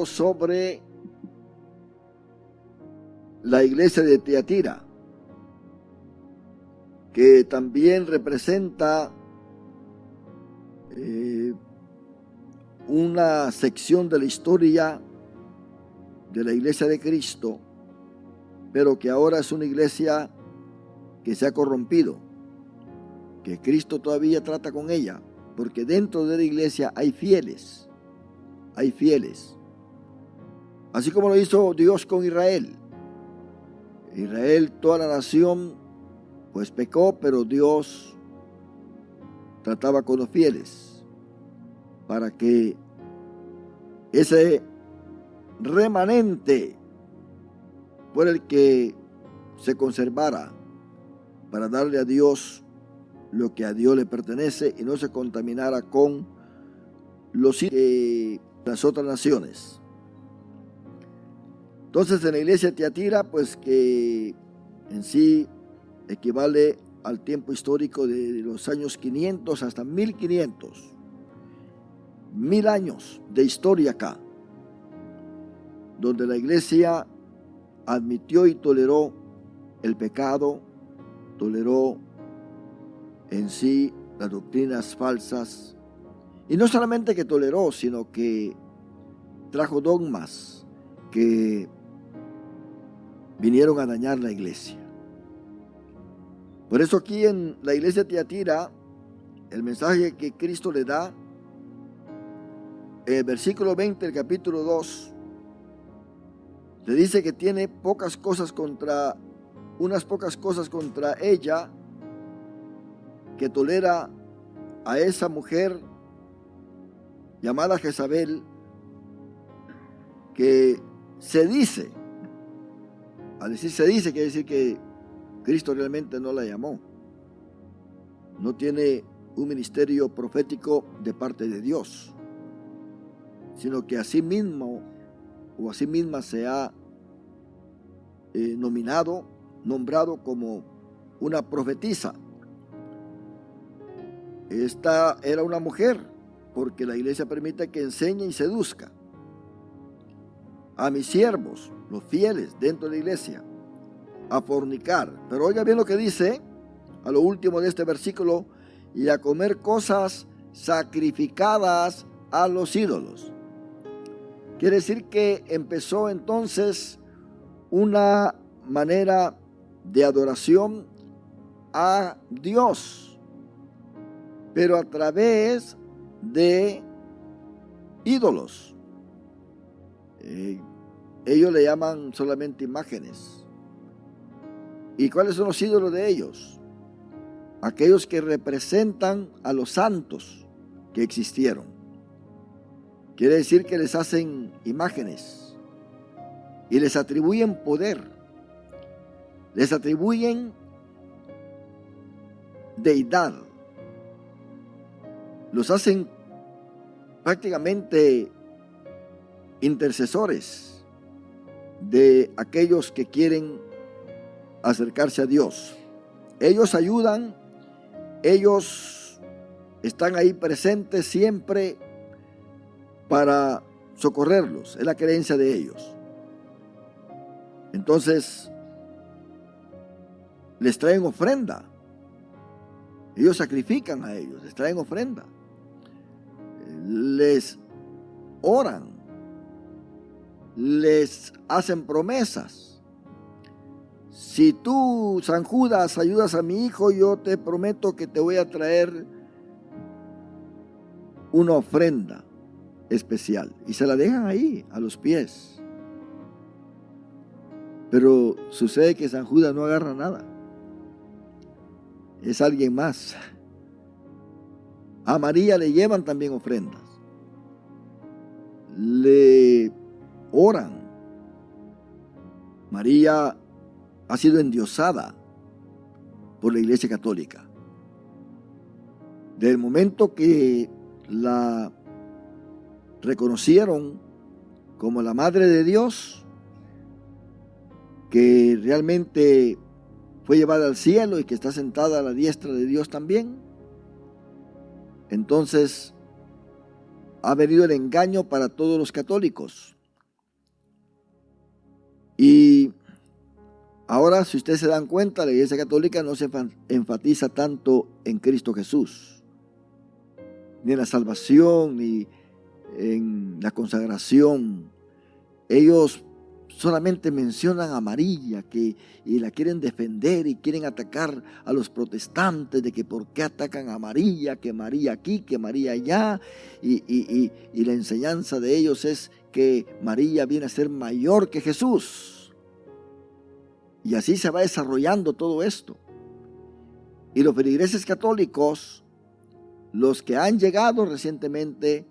sobre la iglesia de Tiatira, que también representa una sección de la historia de la iglesia de Cristo, pero que ahora es una iglesia que se ha corrompido, que Cristo todavía trata con ella, porque dentro de la iglesia hay fieles, así como lo hizo Dios con Israel. Israel, toda la nación, pues pecó, pero Dios trataba con los fieles para que ese remanente fuera el que se conservara, para darle a Dios lo que a Dios le pertenece y no se contaminara con las otras naciones. Entonces, en la iglesia de Tiatira, pues que en sí equivale al tiempo histórico de los años 500 hasta 1500. 1000 años de historia acá, donde la iglesia admitió y toleró el pecado, toleró en sí las doctrinas falsas, y no solamente que toleró, sino que trajo dogmas que vinieron a dañar la iglesia. Por eso aquí en la iglesia de Tiatira, el mensaje que Cristo le da, el versículo 20 del capítulo 2, le dice que tiene unas pocas cosas contra ella, que tolera a esa mujer llamada Jezabel, que se dice, al decir se dice, quiere decir que Cristo realmente no la llamó. No tiene un ministerio profético de parte de Dios, sino que a sí mismo o a sí misma se ha nombrado como una profetisa. Esta era una mujer, porque la iglesia permite que enseñe y seduzca a mis siervos, los fieles dentro de la iglesia, a fornicar. Pero oiga bien lo que dice a lo último de este versículo: y a comer cosas sacrificadas a los ídolos. Quiere decir que empezó entonces una manera de adoración a Dios, pero a través de ídolos. Ellos le llaman solamente imágenes. ¿Y cuáles son los ídolos de ellos? Aquellos que representan a los santos que existieron. Quiere decir que les hacen imágenes y les atribuyen poder, les atribuyen deidad, los hacen prácticamente intercesores de aquellos que quieren acercarse a Dios. Ellos ayudan, ellos están ahí presentes siempre para socorrerlos, es la creencia de ellos. Entonces, les traen ofrenda. Ellos sacrifican a ellos, les traen ofrenda. Les oran, les hacen promesas. Si tú, San Judas, ayudas a mi hijo, yo te prometo que te voy a traer una ofrenda especial. Y se la dejan ahí, a los pies. Pero sucede que San Judas no agarra nada. Es alguien más. A María le llevan también ofrendas. Le oran. María ha sido endiosada por la Iglesia Católica. Desde el momento que la reconocieron como la Madre de Dios, que realmente fue llevada al cielo y que está sentada a la diestra de Dios también, entonces ha venido el engaño para todos los católicos. Y ahora, si ustedes se dan cuenta, la Iglesia Católica no se enfatiza tanto en Cristo Jesús, ni en la salvación, ni en la consagración. Ellos solamente mencionan a María y la quieren defender y quieren atacar a los protestantes de que por qué atacan a María, que María aquí, que María allá. Y la enseñanza de ellos es que María viene a ser mayor que Jesús. Y así se va desarrollando todo esto. Y los feligreses católicos, los que han llegado recientemente,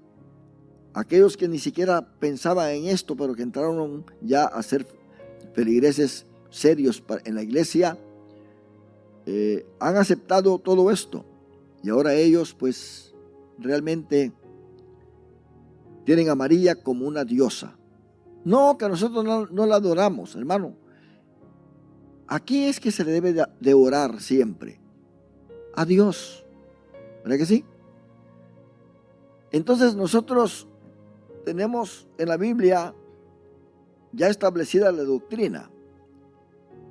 aquellos que ni siquiera pensaban en esto, pero que entraron ya a ser feligreses serios en la iglesia, han aceptado todo esto. Y ahora ellos pues realmente tienen a María como una diosa. No, que nosotros no la adoramos, hermano. Aquí es que se le debe de orar siempre a Dios, ¿verdad que sí? Entonces nosotros tenemos en la Biblia ya establecida la doctrina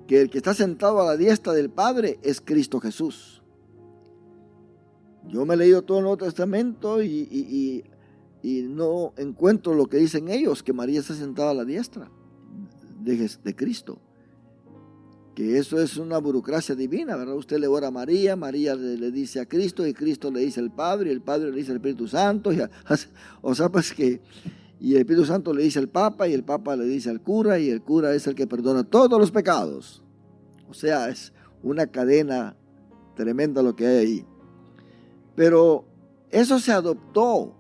que el que está sentado a la diestra del Padre es Cristo Jesús. Yo me he leído todo el Nuevo Testamento y no encuentro lo que dicen ellos, que María está sentada a la diestra de Cristo. Que eso es una burocracia divina, ¿verdad? Usted le ora a María, María le dice a Cristo, y Cristo le dice al Padre, y el Padre le dice al Espíritu Santo, o sea, pues que, y el Espíritu Santo le dice al Papa, y el Papa le dice al cura, y el cura es el que perdona todos los pecados. O sea, es una cadena tremenda lo que hay ahí. Pero eso se adoptó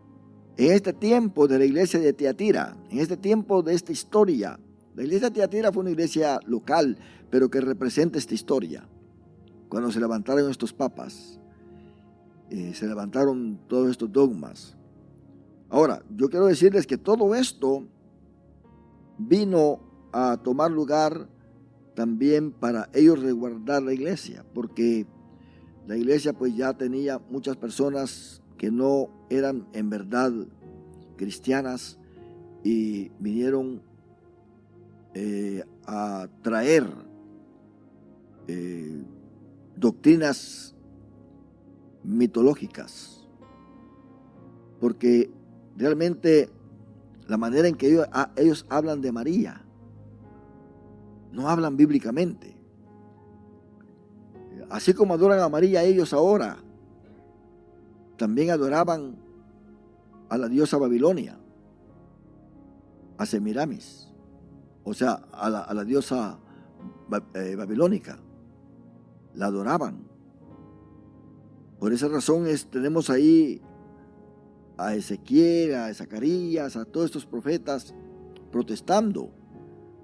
en este tiempo de la iglesia de Tiatira, en este tiempo de esta historia. La iglesia de Tiatira fue una iglesia local, pero que representa esta historia. Cuando se levantaron estos papas, se levantaron todos estos dogmas. Ahora, yo quiero decirles que todo esto vino a tomar lugar también para ellos resguardar la iglesia, porque la iglesia pues ya tenía muchas personas que no eran en verdad cristianas y vinieron a traer doctrinas mitológicas, porque realmente la manera en que ellos hablan de María no hablan bíblicamente. Así como adoran a María ellos ahora, también adoraban a la diosa Babilonia, a Semiramis, o sea, a la diosa babilónica. La adoraban. Por esa razón tenemos ahí a Ezequiel, a Zacarías, a todos estos profetas protestando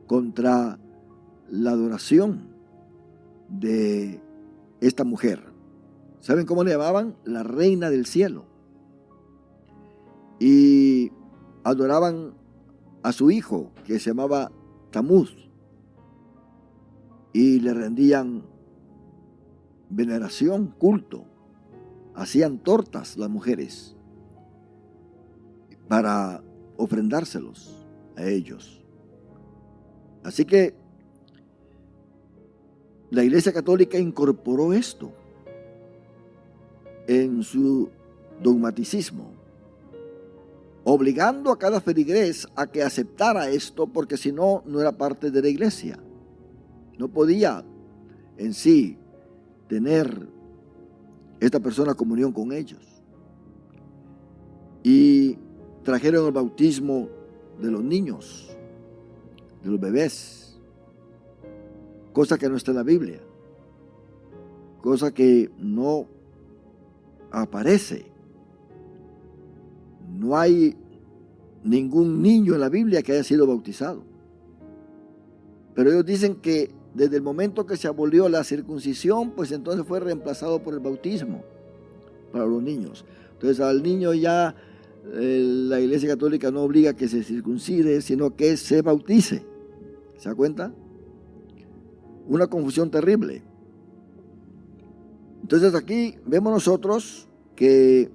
contra la adoración de esta mujer. ¿Saben cómo le llamaban? La reina del cielo. Y adoraban a su hijo, que se llamaba Tamuz, y le rendían veneración, culto. Hacían tortas las mujeres para ofrendárselos a ellos. Así que la Iglesia Católica incorporó esto en su dogmaticismo, obligando a cada feligrés a que aceptara esto, porque si no, no era parte de la iglesia. No podía en sí tener esta persona comunión con ellos. Y trajeron el bautismo de los niños, de los bebés, cosa que no está en la Biblia, cosa que no aparece. No hay ningún niño en la Biblia que haya sido bautizado. Pero ellos dicen que desde el momento que se abolió la circuncisión, pues entonces fue reemplazado por el bautismo para los niños. Entonces al niño ya la Iglesia Católica no obliga a que se circuncide, sino que se bautice. ¿Se da cuenta? Una confusión terrible. Entonces aquí vemos nosotros que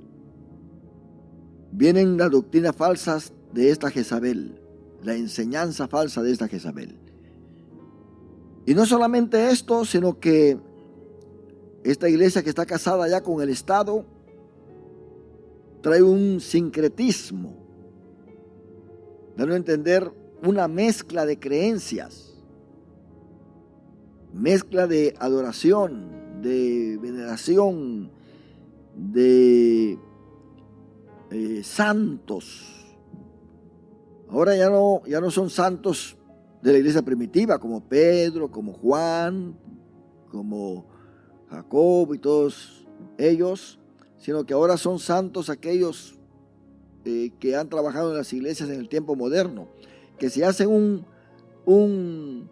vienen las doctrinas falsas de esta Jezabel, la enseñanza falsa de esta Jezabel. Y no solamente esto, sino que esta iglesia que está casada ya con el Estado trae un sincretismo, dando a entender una mezcla de creencias, mezcla de adoración, de veneración, de santos. Ahora ya no son santos de la iglesia primitiva, como Pedro, como Juan, como Jacob y todos ellos, sino que ahora son santos aquellos que han trabajado en las iglesias en el tiempo moderno, que si hacen un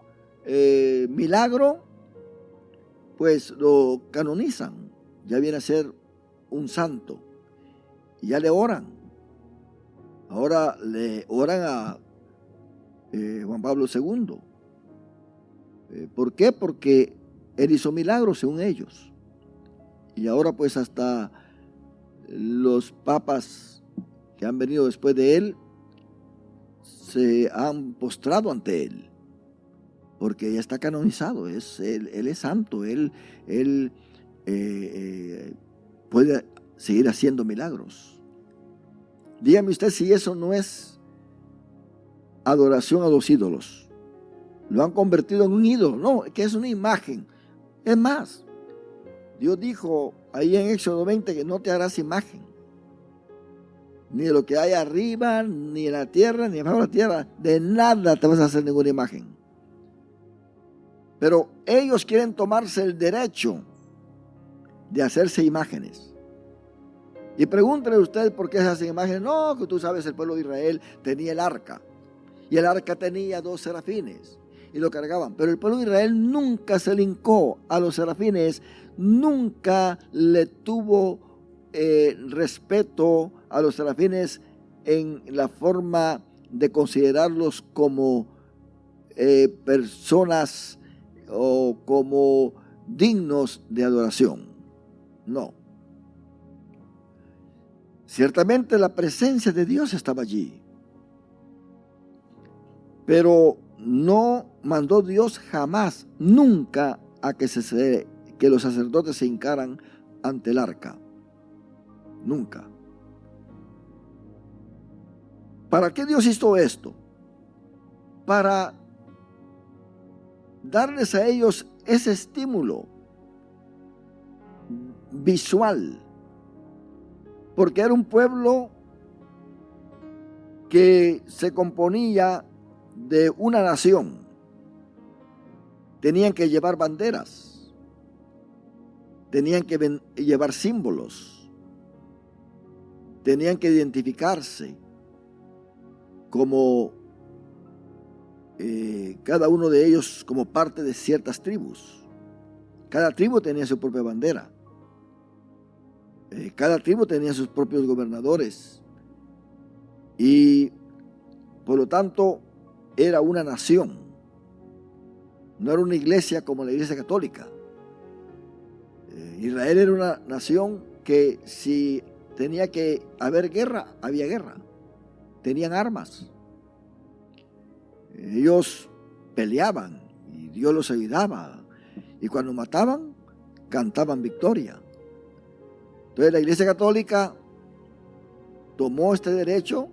milagro, pues lo canonizan, ya viene a ser un santo, y ya le oran. Ahora le oran a Juan Pablo II. ¿Por qué? Porque él hizo milagros según ellos. Y ahora pues hasta los papas que han venido después de él se han postrado ante él, porque ya está canonizado, él es santo, él puede seguir haciendo milagros. Dígame usted si eso no es adoración a los ídolos. Lo han convertido en un ídolo. No, que es una imagen. Es más, Dios dijo ahí en Éxodo 20 que no te harás imagen, ni de lo que hay arriba, ni en la tierra, ni abajo de la tierra. De nada te vas a hacer ninguna imagen. Pero ellos quieren tomarse el derecho de hacerse imágenes. Y pregúntele usted por qué se hacen imágenes. No, que tú sabes, el pueblo de Israel tenía el arca. Y el arca tenía 2 serafines. Y lo cargaban. Pero el pueblo de Israel nunca se le hincó a los serafines. Nunca le tuvo respeto a los serafines en la forma de considerarlos como personas o como dignos de adoración. No. Ciertamente la presencia de Dios estaba allí, pero no mandó Dios jamás, nunca, a que los sacerdotes se hincaran ante el arca. Nunca. ¿Para qué Dios hizo esto? Para darles a ellos ese estímulo visual, porque era un pueblo que se componía de una nación. Tenían que llevar banderas, tenían que llevar símbolos, tenían que identificarse como cada uno de ellos como parte de ciertas tribus. Cada tribu tenía su propia bandera. Cada tribu tenía sus propios gobernadores. Y por lo tanto era una nación. No era una iglesia como la iglesia católica. Israel era una nación que si tenía que haber guerra, había guerra. Tenían armas. Ellos peleaban y Dios los ayudaba. Y cuando mataban, cantaban victoria. Entonces la Iglesia Católica tomó este derecho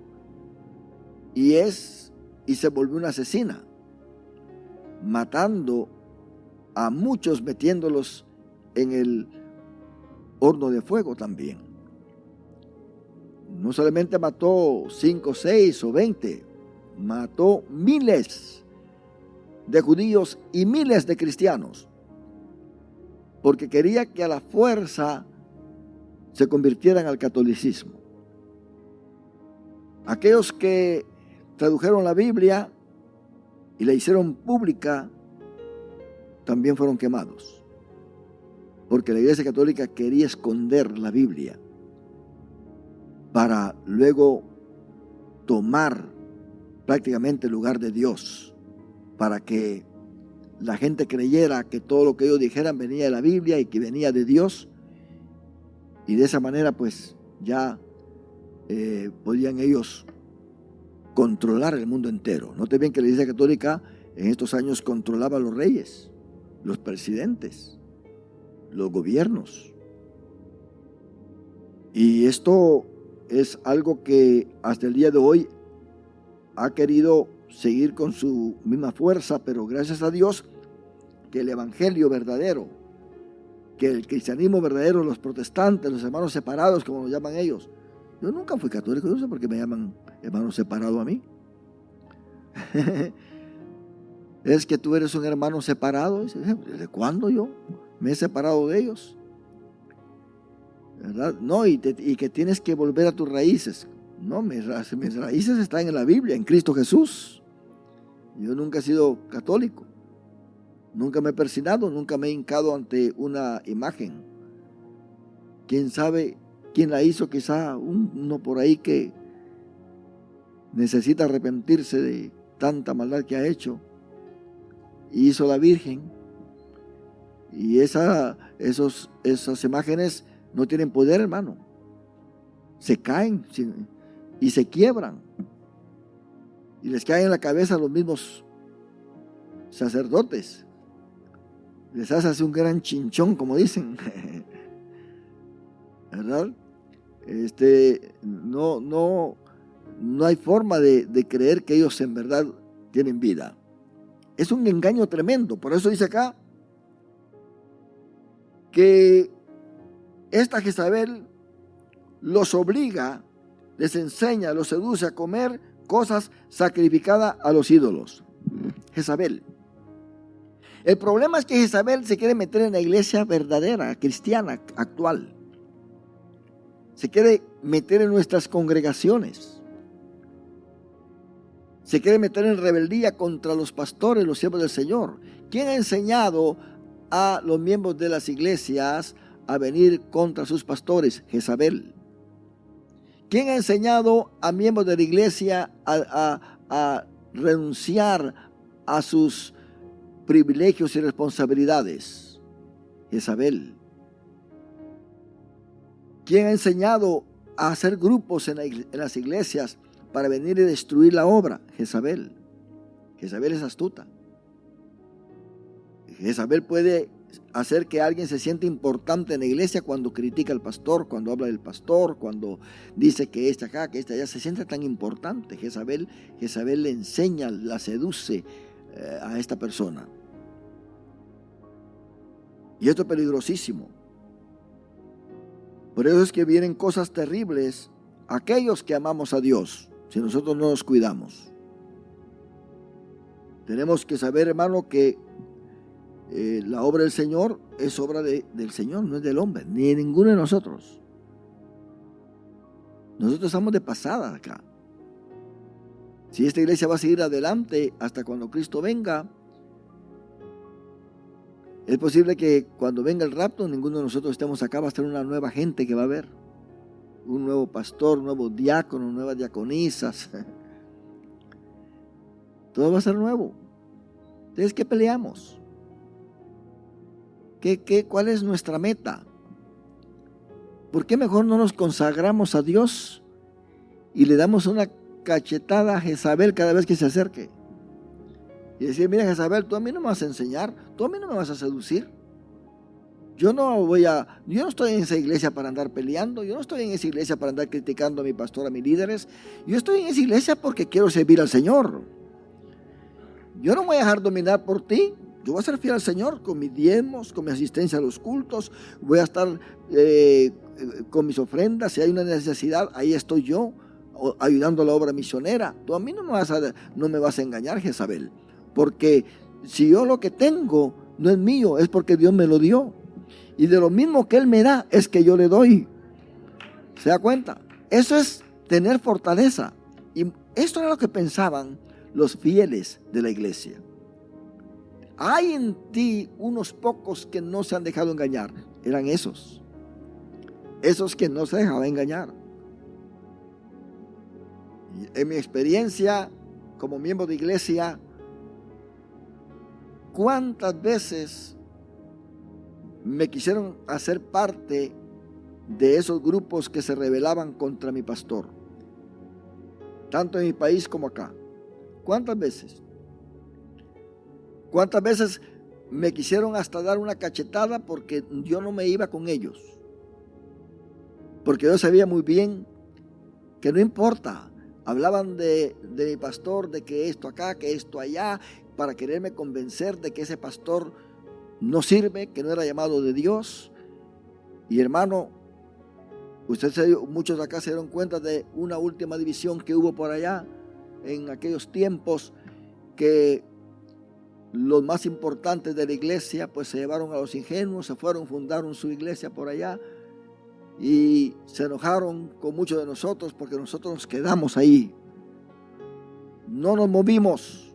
y se volvió una asesina, matando a muchos, metiéndolos en el horno de fuego también. No solamente mató 5, 6 o 20, mató miles de judíos y miles de cristianos, porque quería que a la fuerza se convirtieran al catolicismo. Aquellos que tradujeron la Biblia y la hicieron pública también fueron quemados, porque la Iglesia Católica quería esconder la Biblia para luego tomar prácticamente el lugar de Dios, para que la gente creyera que todo lo que ellos dijeran venía de la Biblia y que venía de Dios, y de esa manera pues ya podían ellos controlar el mundo entero. Note bien que la Iglesia Católica en estos años controlaba a los reyes, los presidentes, los gobiernos. Y esto es algo que hasta el día de hoy ha querido seguir con su misma fuerza, pero gracias a Dios que el evangelio verdadero, que el cristianismo verdadero, los protestantes, los hermanos separados, como los llaman ellos. Yo nunca fui católico, yo no sé por qué me llaman hermano separado a mí. Es que tú eres un hermano separado. ¿Desde cuándo yo me he separado de ellos? ¿Verdad? No, y que tienes que volver a tus raíces. No, mis raíces están en la Biblia, en Cristo Jesús. Yo nunca he sido católico. Nunca me he persinado, nunca me he hincado ante una imagen. ¿Quién sabe quién la hizo? Quizá uno por ahí que necesita arrepentirse de tanta maldad que ha hecho. Y hizo la Virgen. Y esas imágenes no tienen poder, hermano. Se caen y se quiebran. Y les caen en la cabeza a los mismos sacerdotes. Les hace un gran chinchón, como dicen. ¿Verdad? No hay forma de creer que ellos en verdad tienen vida. Es un engaño tremendo. Por eso dice acá que esta Jezabel los obliga, les enseña, los seduce a comer cosas sacrificadas a los ídolos. Jezabel. El problema es que Jezabel se quiere meter en la iglesia verdadera, cristiana, actual. Se quiere meter en nuestras congregaciones. Se quiere meter en rebeldía contra los pastores, los siervos del Señor. ¿Quién ha enseñado a los miembros de las iglesias a venir contra sus pastores? Jezabel. ¿Quién ha enseñado a miembros de la iglesia a renunciar a sus privilegios y responsabilidades? Jezabel. ¿Quién ha enseñado a hacer grupos en las iglesias para venir y destruir la obra? Jezabel. Jezabel es astuta. Jezabel puede hacer que alguien se sienta importante en la iglesia cuando critica al pastor, cuando habla del pastor, cuando dice que este acá, que este allá, se siente tan importante. Jezabel le enseña, la seduce a esta persona. Y esto es peligrosísimo. Por eso es que vienen cosas terribles a aquellos que amamos a Dios, si nosotros no nos cuidamos. Tenemos que saber, hermano, que la obra del Señor es obra del Señor, no es del hombre, ni de ninguno de nosotros. Nosotros estamos de pasada acá. Si esta iglesia va a seguir adelante hasta cuando Cristo venga, es posible que cuando venga el rapto, ninguno de nosotros estemos acá. Va a estar una nueva gente que va a haber. Un nuevo pastor, nuevos diáconos, nuevas diaconisas. Todo va a ser nuevo. Entonces, ¿qué peleamos? ¿Cuál es nuestra meta? ¿Por qué mejor no nos consagramos a Dios y le damos una cachetada a Jezabel cada vez que se acerque? Y decir, mira Jezabel, tú a mí no me vas a enseñar, tú a mí no me vas a seducir. Yo no estoy en esa iglesia para andar peleando, yo no estoy en esa iglesia para andar criticando a mi pastor, a mis líderes. Yo estoy en esa iglesia porque quiero servir al Señor. Yo no me voy a dejar dominar por ti. Yo voy a ser fiel al Señor con mis diezmos, con mi asistencia a los cultos. Voy a estar con mis ofrendas. Si hay una necesidad, ahí estoy yo, ayudando a la obra misionera. Tú a mí no me vas a engañar, Jezabel. Porque si yo lo que tengo no es mío, es porque Dios me lo dio. Y de lo mismo que Él me da, es que yo le doy. ¿Se da cuenta? Eso es tener fortaleza. Y esto era lo que pensaban los fieles de la iglesia. Hay en ti unos pocos que no se han dejado engañar. Eran esos que no se dejaban engañar. Y en mi experiencia como miembro de iglesia, ¿cuántas veces me quisieron hacer parte de esos grupos que se rebelaban contra mi pastor? tanto en mi país como acá. ¿Cuántas veces? ¿Cuántas veces me quisieron hasta dar una cachetada porque yo no me iba con ellos? Porque yo sabía muy bien que no importa. Hablaban de mi pastor, de que esto acá, que esto allá, para quererme convencer de que ese pastor no sirve, que no era llamado de Dios. Y hermano, muchos de acá se dieron cuenta de una última división que hubo por allá en aquellos tiempos, que los más importantes de la iglesia pues se llevaron a los ingenuos, se fueron, fundaron su iglesia por allá y se enojaron con muchos de nosotros porque nosotros nos quedamos ahí. No nos movimos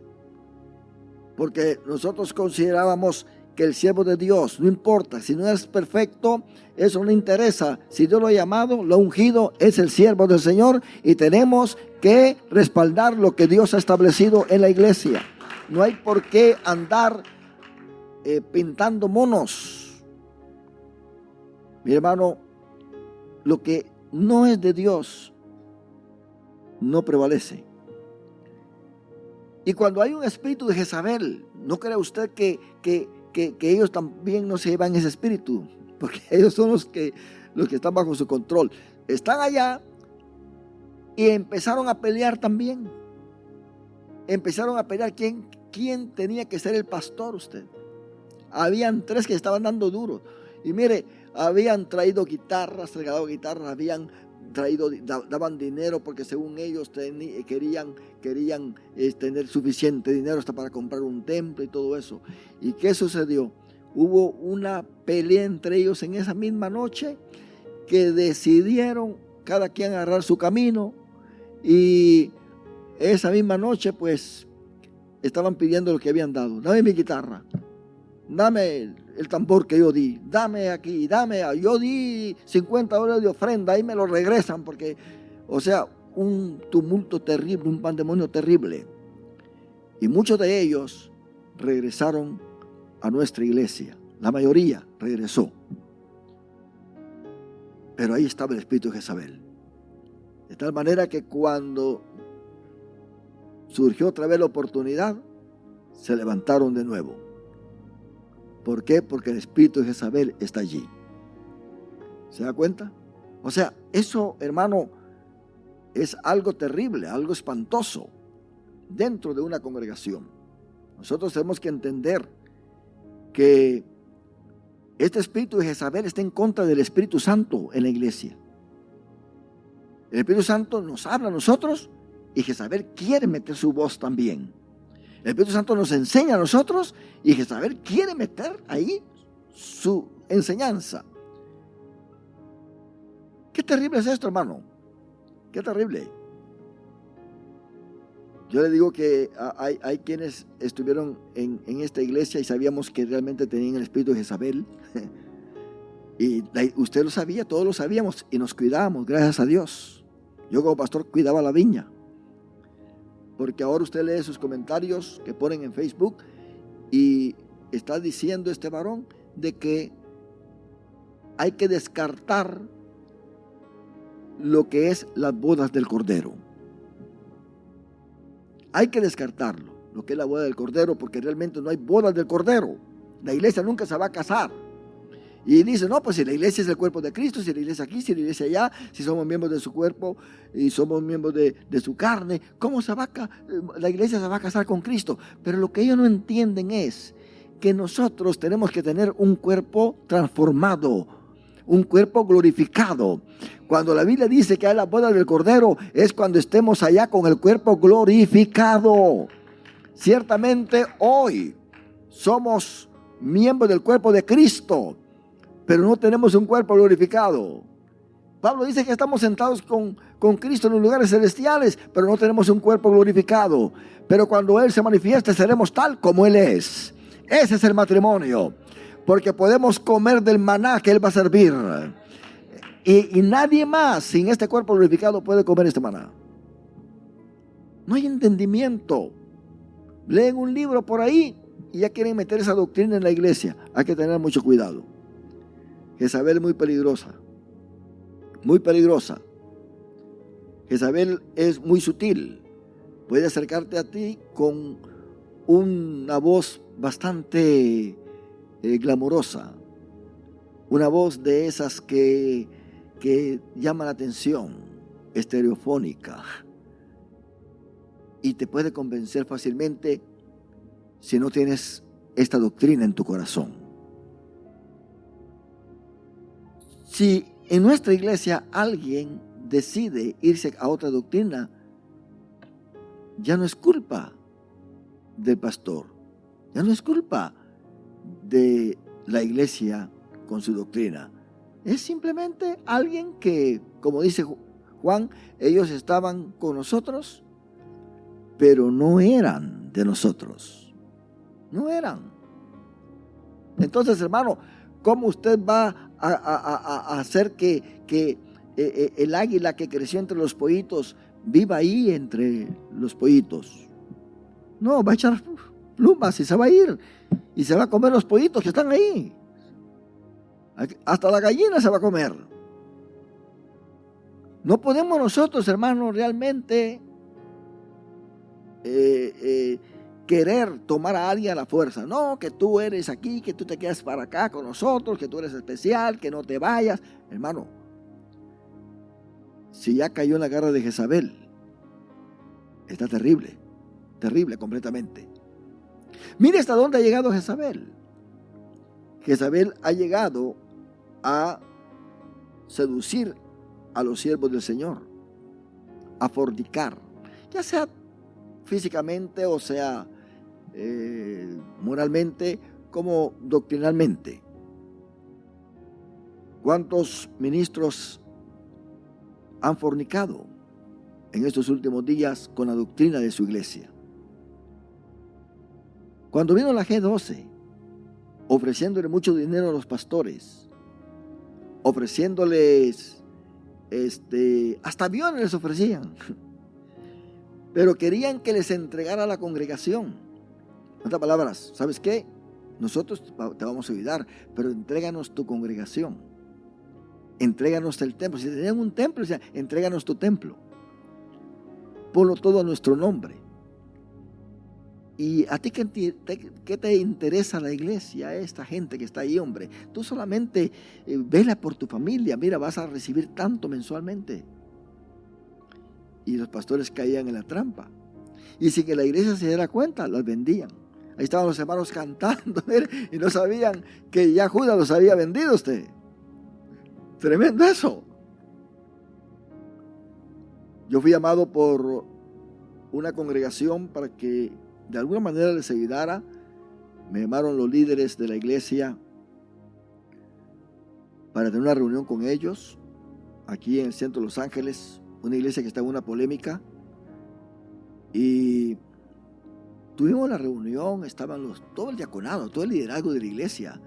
porque nosotros considerábamos que el siervo de Dios, no importa, si no es perfecto, eso no interesa. Si Dios lo ha llamado, lo ha ungido, es el siervo del Señor y tenemos que respaldar lo que Dios ha establecido en la iglesia. No hay por qué andar pintando monos. Mi hermano, lo que no es de Dios no prevalece. Y cuando hay un espíritu de Jezabel, no crea usted que ellos también no se llevan ese espíritu, porque ellos son los que están bajo su control. Están allá y empezaron a pelear también. Empezaron a pelear quién tenía que ser el pastor usted. Habían 3 que estaban dando duro. Y mire, habían traído guitarras, regalado guitarras, habían traído, daban dinero porque según ellos querían tener suficiente dinero hasta para comprar un templo y todo eso. ¿Y qué sucedió? Hubo una pelea entre ellos en esa misma noche que decidieron cada quien agarrar su camino, y esa misma noche pues estaban pidiendo lo que habían dado. Dame mi guitarra, dame el tambor que yo di, dame aquí, yo di $50 de ofrenda, ahí me lo regresan, porque, o sea, un tumulto terrible, un pandemonio terrible. Y muchos de ellos regresaron a nuestra iglesia, la mayoría regresó. Pero ahí estaba el espíritu de Jezabel. De tal manera que cuando surgió otra vez la oportunidad, se levantaron de nuevo. ¿Por qué? Porque el espíritu de Jezabel está allí. ¿Se da cuenta? O sea, eso, hermano, es algo terrible, algo espantoso dentro de una congregación. Nosotros tenemos que entender que este espíritu de Jezabel está en contra del Espíritu Santo en la iglesia. El Espíritu Santo nos habla a nosotros y Jezabel quiere meter su voz también. El Espíritu Santo nos enseña a nosotros y Jezabel quiere meter ahí su enseñanza. Qué terrible es esto, hermano. Qué terrible. Yo le digo que hay quienes estuvieron en esta iglesia y sabíamos que realmente tenían el espíritu de Jezabel. Y usted lo sabía, todos lo sabíamos y nos cuidábamos, gracias a Dios. Yo como pastor cuidaba la viña. Porque ahora usted lee sus comentarios que ponen en Facebook y está diciendo este varón de que hay que descartar lo que es las bodas del Cordero. Hay que descartarlo, lo que es la boda del Cordero, porque realmente no hay bodas del Cordero. La iglesia nunca se va a casar. Y dice, no, pues si la iglesia es el cuerpo de Cristo, si la iglesia aquí, si la iglesia allá, si somos miembros de su cuerpo y somos miembros de su carne, ¿cómo la iglesia se va a casar con Cristo? Pero lo que ellos no entienden es que nosotros tenemos que tener un cuerpo transformado, un cuerpo glorificado. Cuando la Biblia dice que hay la boda del Cordero, es cuando estemos allá con el cuerpo glorificado. Ciertamente hoy somos miembros del cuerpo de Cristo, pero no tenemos un cuerpo glorificado. Pablo dice que estamos sentados con Cristo en los lugares celestiales, pero no tenemos un cuerpo glorificado. Pero cuando Él se manifieste, seremos tal como Él es. Ese es el matrimonio, porque podemos comer del maná que Él va a servir. Y nadie más sin este cuerpo glorificado puede comer este maná. No hay entendimiento. Leen un libro por ahí y ya quieren meter esa doctrina en la iglesia. Hay que tener mucho cuidado. Jezabel es muy peligrosa. Muy peligrosa. Jezabel es muy sutil. Puede acercarte a ti con una voz bastante glamorosa. Una voz de esas que llama la atención, estereofónica. Y te puede convencer fácilmente si no tienes esta doctrina en tu corazón. Si en nuestra iglesia alguien decide irse a otra doctrina, ya no es culpa del pastor, ya no es culpa de la iglesia con su doctrina. Es simplemente alguien que, como dice Juan, ellos estaban con nosotros, pero no eran de nosotros. No eran. Entonces, hermano, ¿cómo usted va a hacer que el águila que creció entre los pollitos viva ahí entre los pollitos? No, va a echar plumas y se va a ir. Y se va a comer los pollitos que están ahí. Hasta la gallina se va a comer. No podemos nosotros, hermanos, realmente querer tomar a alguien a la fuerza. No, que tú eres aquí, que tú te quedas para acá con nosotros, que tú eres especial, que no te vayas. Hermano, si ya cayó en la garra de Jezabel, está terrible, terrible completamente. Mire hasta dónde ha llegado Jezabel. Jezabel ha llegado a seducir a los siervos del Señor, a fornicar, ya sea físicamente o sea moralmente como doctrinalmente. ¿Cuántos ministros han fornicado en estos últimos días con la doctrina de su iglesia? Cuando vino la G12, ofreciéndole mucho dinero a los pastores, ofreciéndoles hasta aviones les ofrecían, pero querían que les entregara a la congregación. En otras palabras, ¿sabes qué? Nosotros te vamos a ayudar, pero entréganos tu congregación, entréganos el templo. Si tenían un templo, decían, entréganos tu templo, ponlo todo a nuestro nombre. ¿Y a ti qué te interesa la iglesia, esta gente que está ahí, hombre? Tú solamente vela por tu familia. Mira, vas a recibir tanto mensualmente. Y los pastores caían en la trampa. Y sin que la iglesia se diera cuenta, las vendían. Ahí estaban los hermanos cantando, mire, y no sabían que ya Judas los había vendido a usted. Tremendo eso. Yo fui llamado por una congregación para que de alguna manera les ayudara. Me llamaron los líderes de la iglesia para tener una reunión con ellos aquí en el centro de Los Ángeles, una iglesia que está en una polémica. Y tuvimos la reunión, estaban todo el diaconado, todo el liderazgo de la iglesia.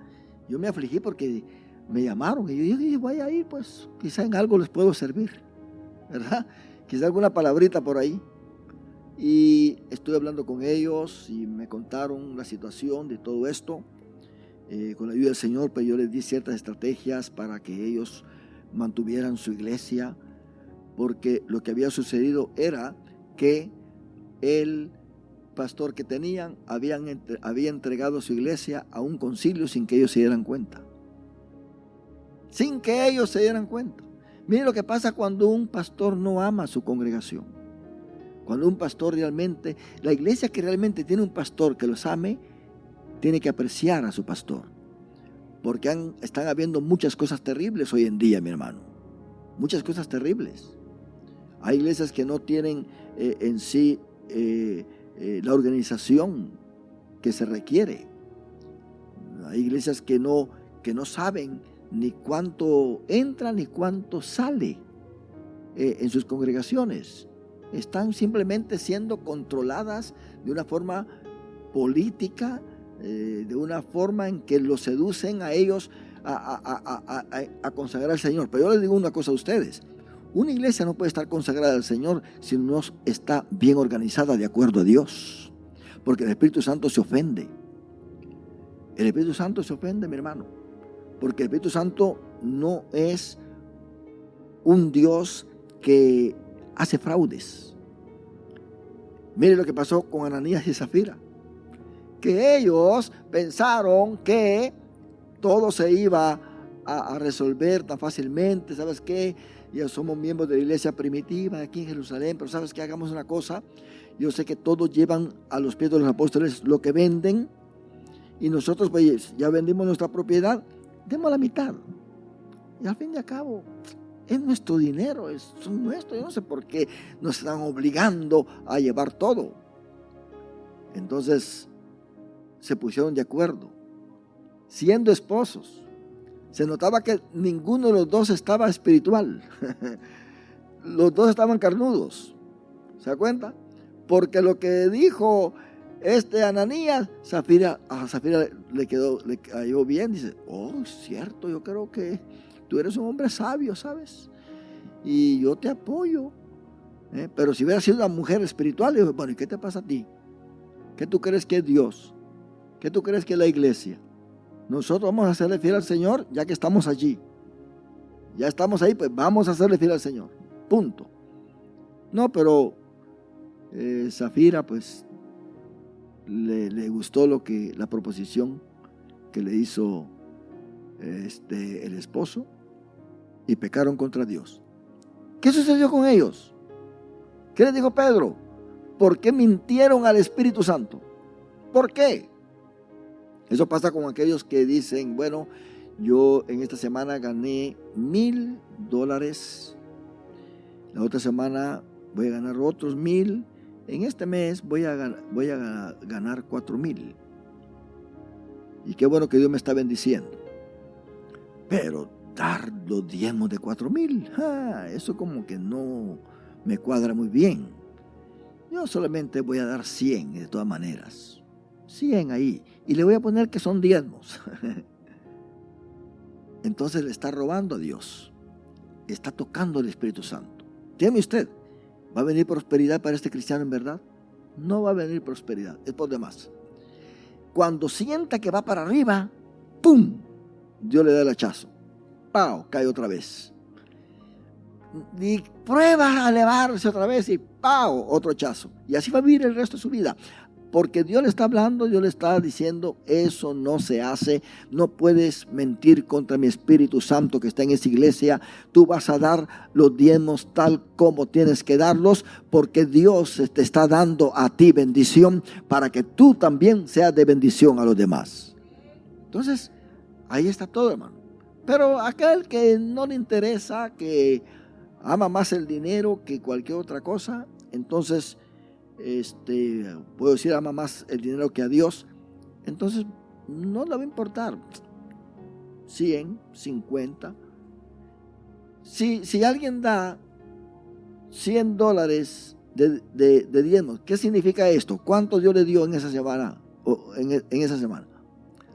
Yo me afligí porque me llamaron y yo dije, voy a ir, pues quizá en algo les puedo servir, ¿verdad? Quizá alguna palabrita por ahí. Y estuve hablando con ellos y me contaron la situación de todo esto. Con la ayuda del Señor, pues yo les di ciertas estrategias para que ellos mantuvieran su iglesia, porque lo que había sucedido era que el pastor que tenían había entregado su iglesia a un concilio sin que ellos se dieran cuenta. Sin que ellos se dieran cuenta. Miren lo que pasa cuando un pastor no ama a su congregación. Cuando un pastor realmente, la iglesia que realmente tiene un pastor que los ame, tiene que apreciar a su pastor. Porque están habiendo muchas cosas terribles hoy en día, mi hermano. Muchas cosas terribles. Hay iglesias que no tienen en sí la organización que se requiere. Hay iglesias que no saben ni cuánto entra ni cuánto sale en sus congregaciones. Están simplemente siendo controladas de una forma política, de una forma en que los seducen a ellos a consagrar al Señor. Pero yo les digo una cosa a ustedes: una iglesia no puede estar consagrada al Señor si no está bien organizada de acuerdo a Dios, porque el Espíritu Santo se ofende. El Espíritu Santo se ofende, mi hermano, porque el Espíritu Santo no es un Dios que hace fraudes. Mire lo que pasó con Ananías y Zafira, que ellos pensaron que todo se iba a resolver tan fácilmente. ¿Sabes qué? Ya somos miembros de la iglesia primitiva aquí en Jerusalén, pero ¿sabes qué? Hagamos una cosa. Yo sé que todos llevan a los pies de los apóstoles lo que venden, y nosotros pues ya vendimos nuestra propiedad, demos la mitad. Y al fin y al cabo, es nuestro dinero, es nuestro. Yo no sé por qué nos están obligando a llevar todo. Entonces se pusieron de acuerdo, siendo esposos. Se notaba que ninguno de los dos estaba espiritual. Los dos estaban carnudos. ¿Se da cuenta? Porque lo que dijo Ananías, a Zafira le cayó bien. Dice, oh, cierto, yo creo que tú eres un hombre sabio, ¿sabes? Y yo te apoyo. Pero si hubiera sido una mujer espiritual, le digo, bueno, ¿y qué te pasa a ti? ¿Qué tú crees que es Dios? ¿Qué tú crees que es la iglesia? Nosotros vamos a serle fiel al Señor ya que estamos allí. Ya estamos ahí, pues vamos a serle fiel al Señor. Punto. No, pero Zafira pues le gustó la proposición que le hizo el esposo, y pecaron contra Dios. ¿Qué sucedió con ellos? ¿Qué les dijo Pedro? ¿Por qué mintieron al Espíritu Santo? ¿Por qué? Eso pasa con aquellos que dicen, bueno, yo en esta semana gané $1,000, la otra semana voy a ganar otros 1,000, en este mes voy a ganar 4,000. Y qué bueno que Dios me está bendiciendo. Pero dar los diezmos de 4,000, eso como que no me cuadra muy bien. Yo solamente voy a dar 100 de todas maneras. 100 ahí, y le voy a poner que son diezmos. Entonces le está robando a Dios, está tocando el Espíritu Santo. Dígame usted, ¿va a venir prosperidad para este cristiano en verdad? No va a venir prosperidad, es por demás. Cuando sienta que va para arriba, ¡pum!, Dios le da el hachazo, ¡pau!, cae otra vez. Y prueba a elevarse otra vez y ¡pau!, otro hachazo. Y así va a vivir el resto de su vida. Porque Dios le está hablando, Dios le está diciendo, eso no se hace, no puedes mentir contra mi Espíritu Santo que está en esa iglesia. Tú vas a dar los diezmos tal como tienes que darlos, porque Dios te está dando a ti bendición para que tú también seas de bendición a los demás. Entonces, ahí está todo, hermano. Pero aquel que no le interesa, que ama más el dinero que cualquier otra cosa, entonces puedo decir, ama más el dinero que a Dios, entonces no le va a importar 100, 50. Si alguien da $100 de diezmos, ¿qué significa esto? ¿Cuánto Dios le dio en esa semana? En esa semana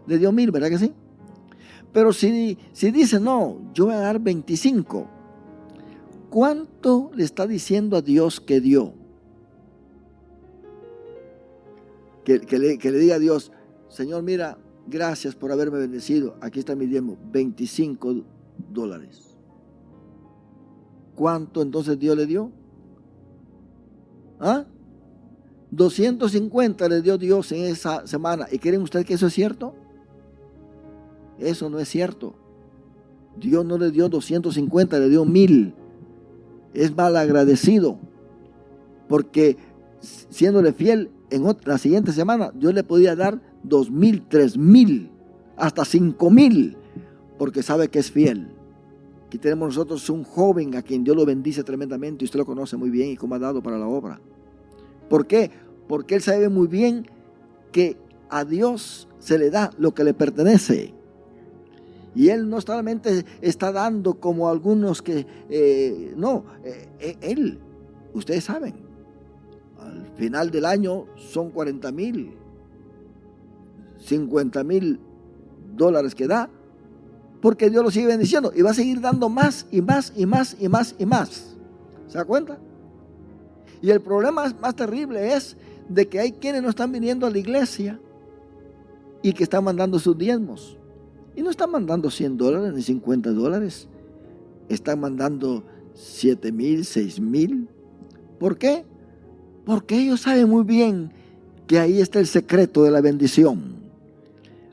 le dio 1,000, ¿verdad que sí? Pero si dice, no, yo voy a dar 25, ¿cuánto le está diciendo a Dios que dio? Que le diga a Dios, Señor, mira, gracias por haberme bendecido, aquí está mi diezmo, $25. ¿Cuánto entonces Dios le dio? 250 le dio Dios en esa semana. ¿Y creen ustedes que eso es cierto? Eso no es cierto. Dios no le dio 250, le dio 1,000. Es mal agradecido, porque siéndole fiel, en la siguiente semana Dios le podía dar 2,000, 3,000, hasta 5,000, porque sabe que es fiel. Aquí tenemos nosotros un joven a quien Dios lo bendice tremendamente, y usted lo conoce muy bien y cómo ha dado para la obra. ¿Por qué? Porque él sabe muy bien que a Dios se le da lo que le pertenece. Y él no solamente está dando como algunos que, él, ustedes saben, al final del año son 40,000, $50,000 que da, porque Dios lo sigue bendiciendo y va a seguir dando más y más y más y más y más. ¿Se da cuenta? Y el problema más terrible es de que hay quienes no están viniendo a la iglesia y que están mandando sus diezmos. Y no están mandando $100 ni $50. Están mandando 7,000, 6,000, ¿Por qué? Porque ellos saben muy bien que ahí está el secreto de la bendición.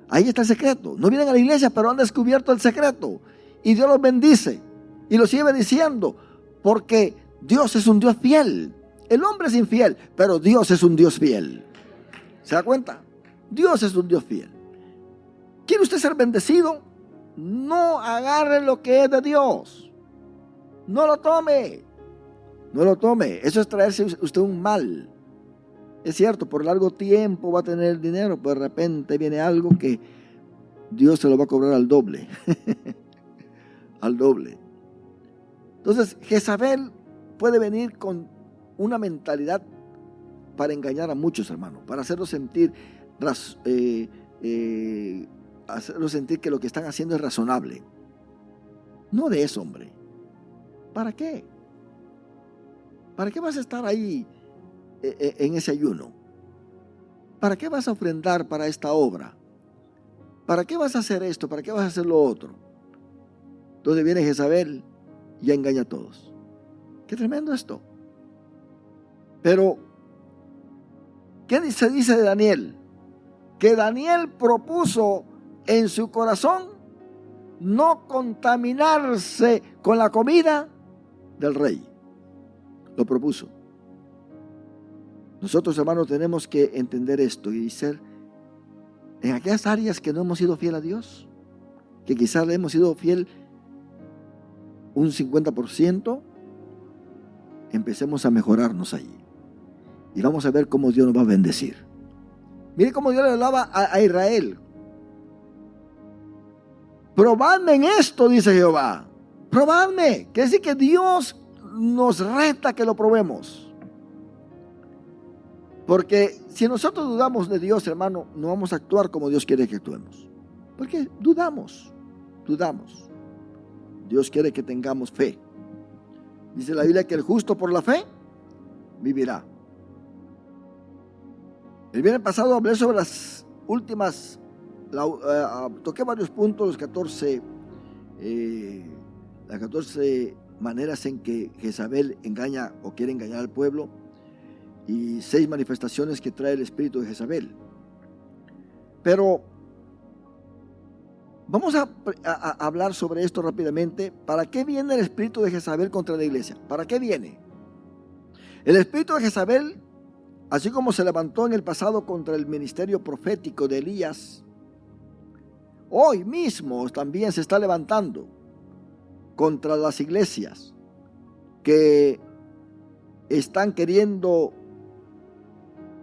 Ahí está el secreto. No vienen a la iglesia, pero han descubierto el secreto. Y Dios los bendice. Y los sigue diciendo. Porque Dios es un Dios fiel. El hombre es infiel, pero Dios es un Dios fiel. ¿Se da cuenta? Dios es un Dios fiel. ¿Quiere usted ser bendecido? No agarre lo que es de Dios. No lo tome. No lo tome. Eso es traerse usted un mal. Es cierto, por largo tiempo va a tener el dinero, pero de repente viene algo que Dios se lo va a cobrar al doble. Al doble. Entonces, Jezabel puede venir con una mentalidad para engañar a muchos, hermanos, para hacerlos sentir, que lo que están haciendo es razonable. No de eso, hombre. ¿Para qué? ¿Para qué vas a estar ahí en ese ayuno? ¿Para qué vas a ofrendar para esta obra? ¿Para qué vas a hacer esto? ¿Para qué vas a hacer lo otro? Entonces viene Jezabel y engaña a todos. Qué tremendo esto. Pero, ¿qué se dice de Daniel? Que Daniel propuso en su corazón no contaminarse con la comida del rey. Lo propuso. Nosotros, hermanos, tenemos que entender esto y ser en aquellas áreas que no hemos sido fiel a Dios, que quizás le hemos sido fiel un 50%, empecemos a mejorarnos allí. Y vamos a ver cómo Dios nos va a bendecir. Mire cómo Dios le hablaba a Israel. Probadme en esto, dice Jehová. Probadme. Quiere decir que Dios nos reta que lo probemos. Porque si nosotros dudamos de Dios, hermano, no vamos a actuar como Dios quiere que actuemos. Porque dudamos. Dios quiere que tengamos fe. Dice la Biblia que el justo por la fe vivirá. El viernes pasado hablé sobre las últimas, toqué varios puntos, las 14 maneras en que Jezabel engaña o quiere engañar al pueblo y 6 manifestaciones que trae el espíritu de Jezabel. Pero vamos a hablar sobre esto rápidamente. ¿Para qué viene el espíritu de Jezabel contra la iglesia? ¿Para qué viene? El espíritu de Jezabel, así como se levantó en el pasado contra el ministerio profético de Elías, hoy mismo también se está levantando contra las iglesias que están queriendo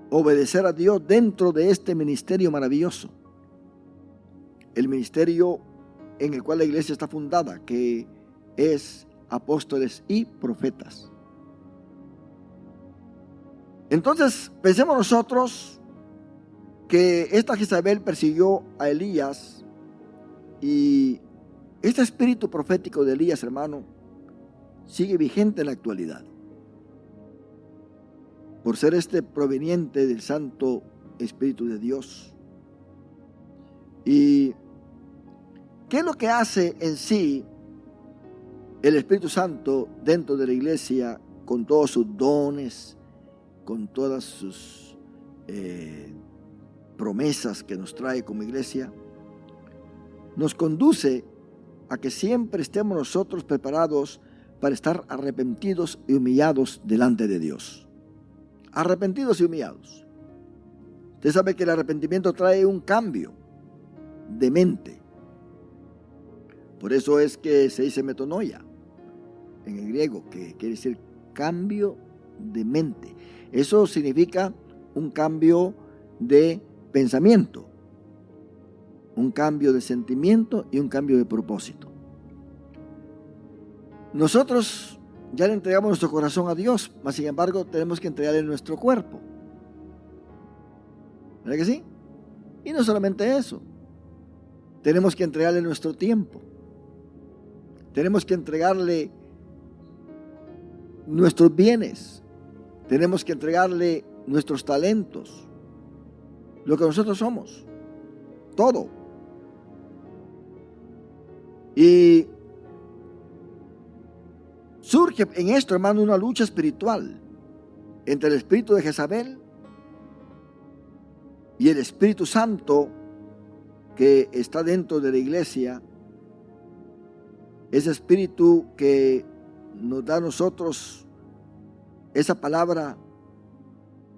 obedecer a Dios dentro de este ministerio maravilloso. El ministerio en el cual la iglesia está fundada, que es apóstoles y profetas. Entonces, pensemos nosotros que esta Jezabel persiguió a Elías y este espíritu profético de Elías, hermano, sigue vigente en la actualidad. Por ser proveniente del Santo Espíritu de Dios. ¿Y qué es lo que hace en sí el Espíritu Santo dentro de la iglesia con todos sus dones, con todas sus promesas que nos trae como iglesia? Nos conduce a que siempre estemos nosotros preparados para estar arrepentidos y humillados delante de Dios. Arrepentidos y humillados. Usted sabe que el arrepentimiento trae un cambio de mente. Por eso es que se dice metanoia en el griego, que quiere decir cambio de mente. Eso significa un cambio de pensamiento, un cambio de sentimiento y un cambio de propósito. Nosotros ya le entregamos nuestro corazón a Dios, mas sin embargo tenemos que entregarle nuestro cuerpo. ¿Verdad que sí? Y no solamente eso, tenemos que entregarle nuestro tiempo. Tenemos que entregarle nuestros bienes. Tenemos que entregarle nuestros talentos. Lo que nosotros somos. Todo. Y surge en esto, hermano, una lucha espiritual. entre el espíritu de Jezabel y el Espíritu Santo que está dentro de la iglesia, ese espíritu que nos da a nosotros esa palabra,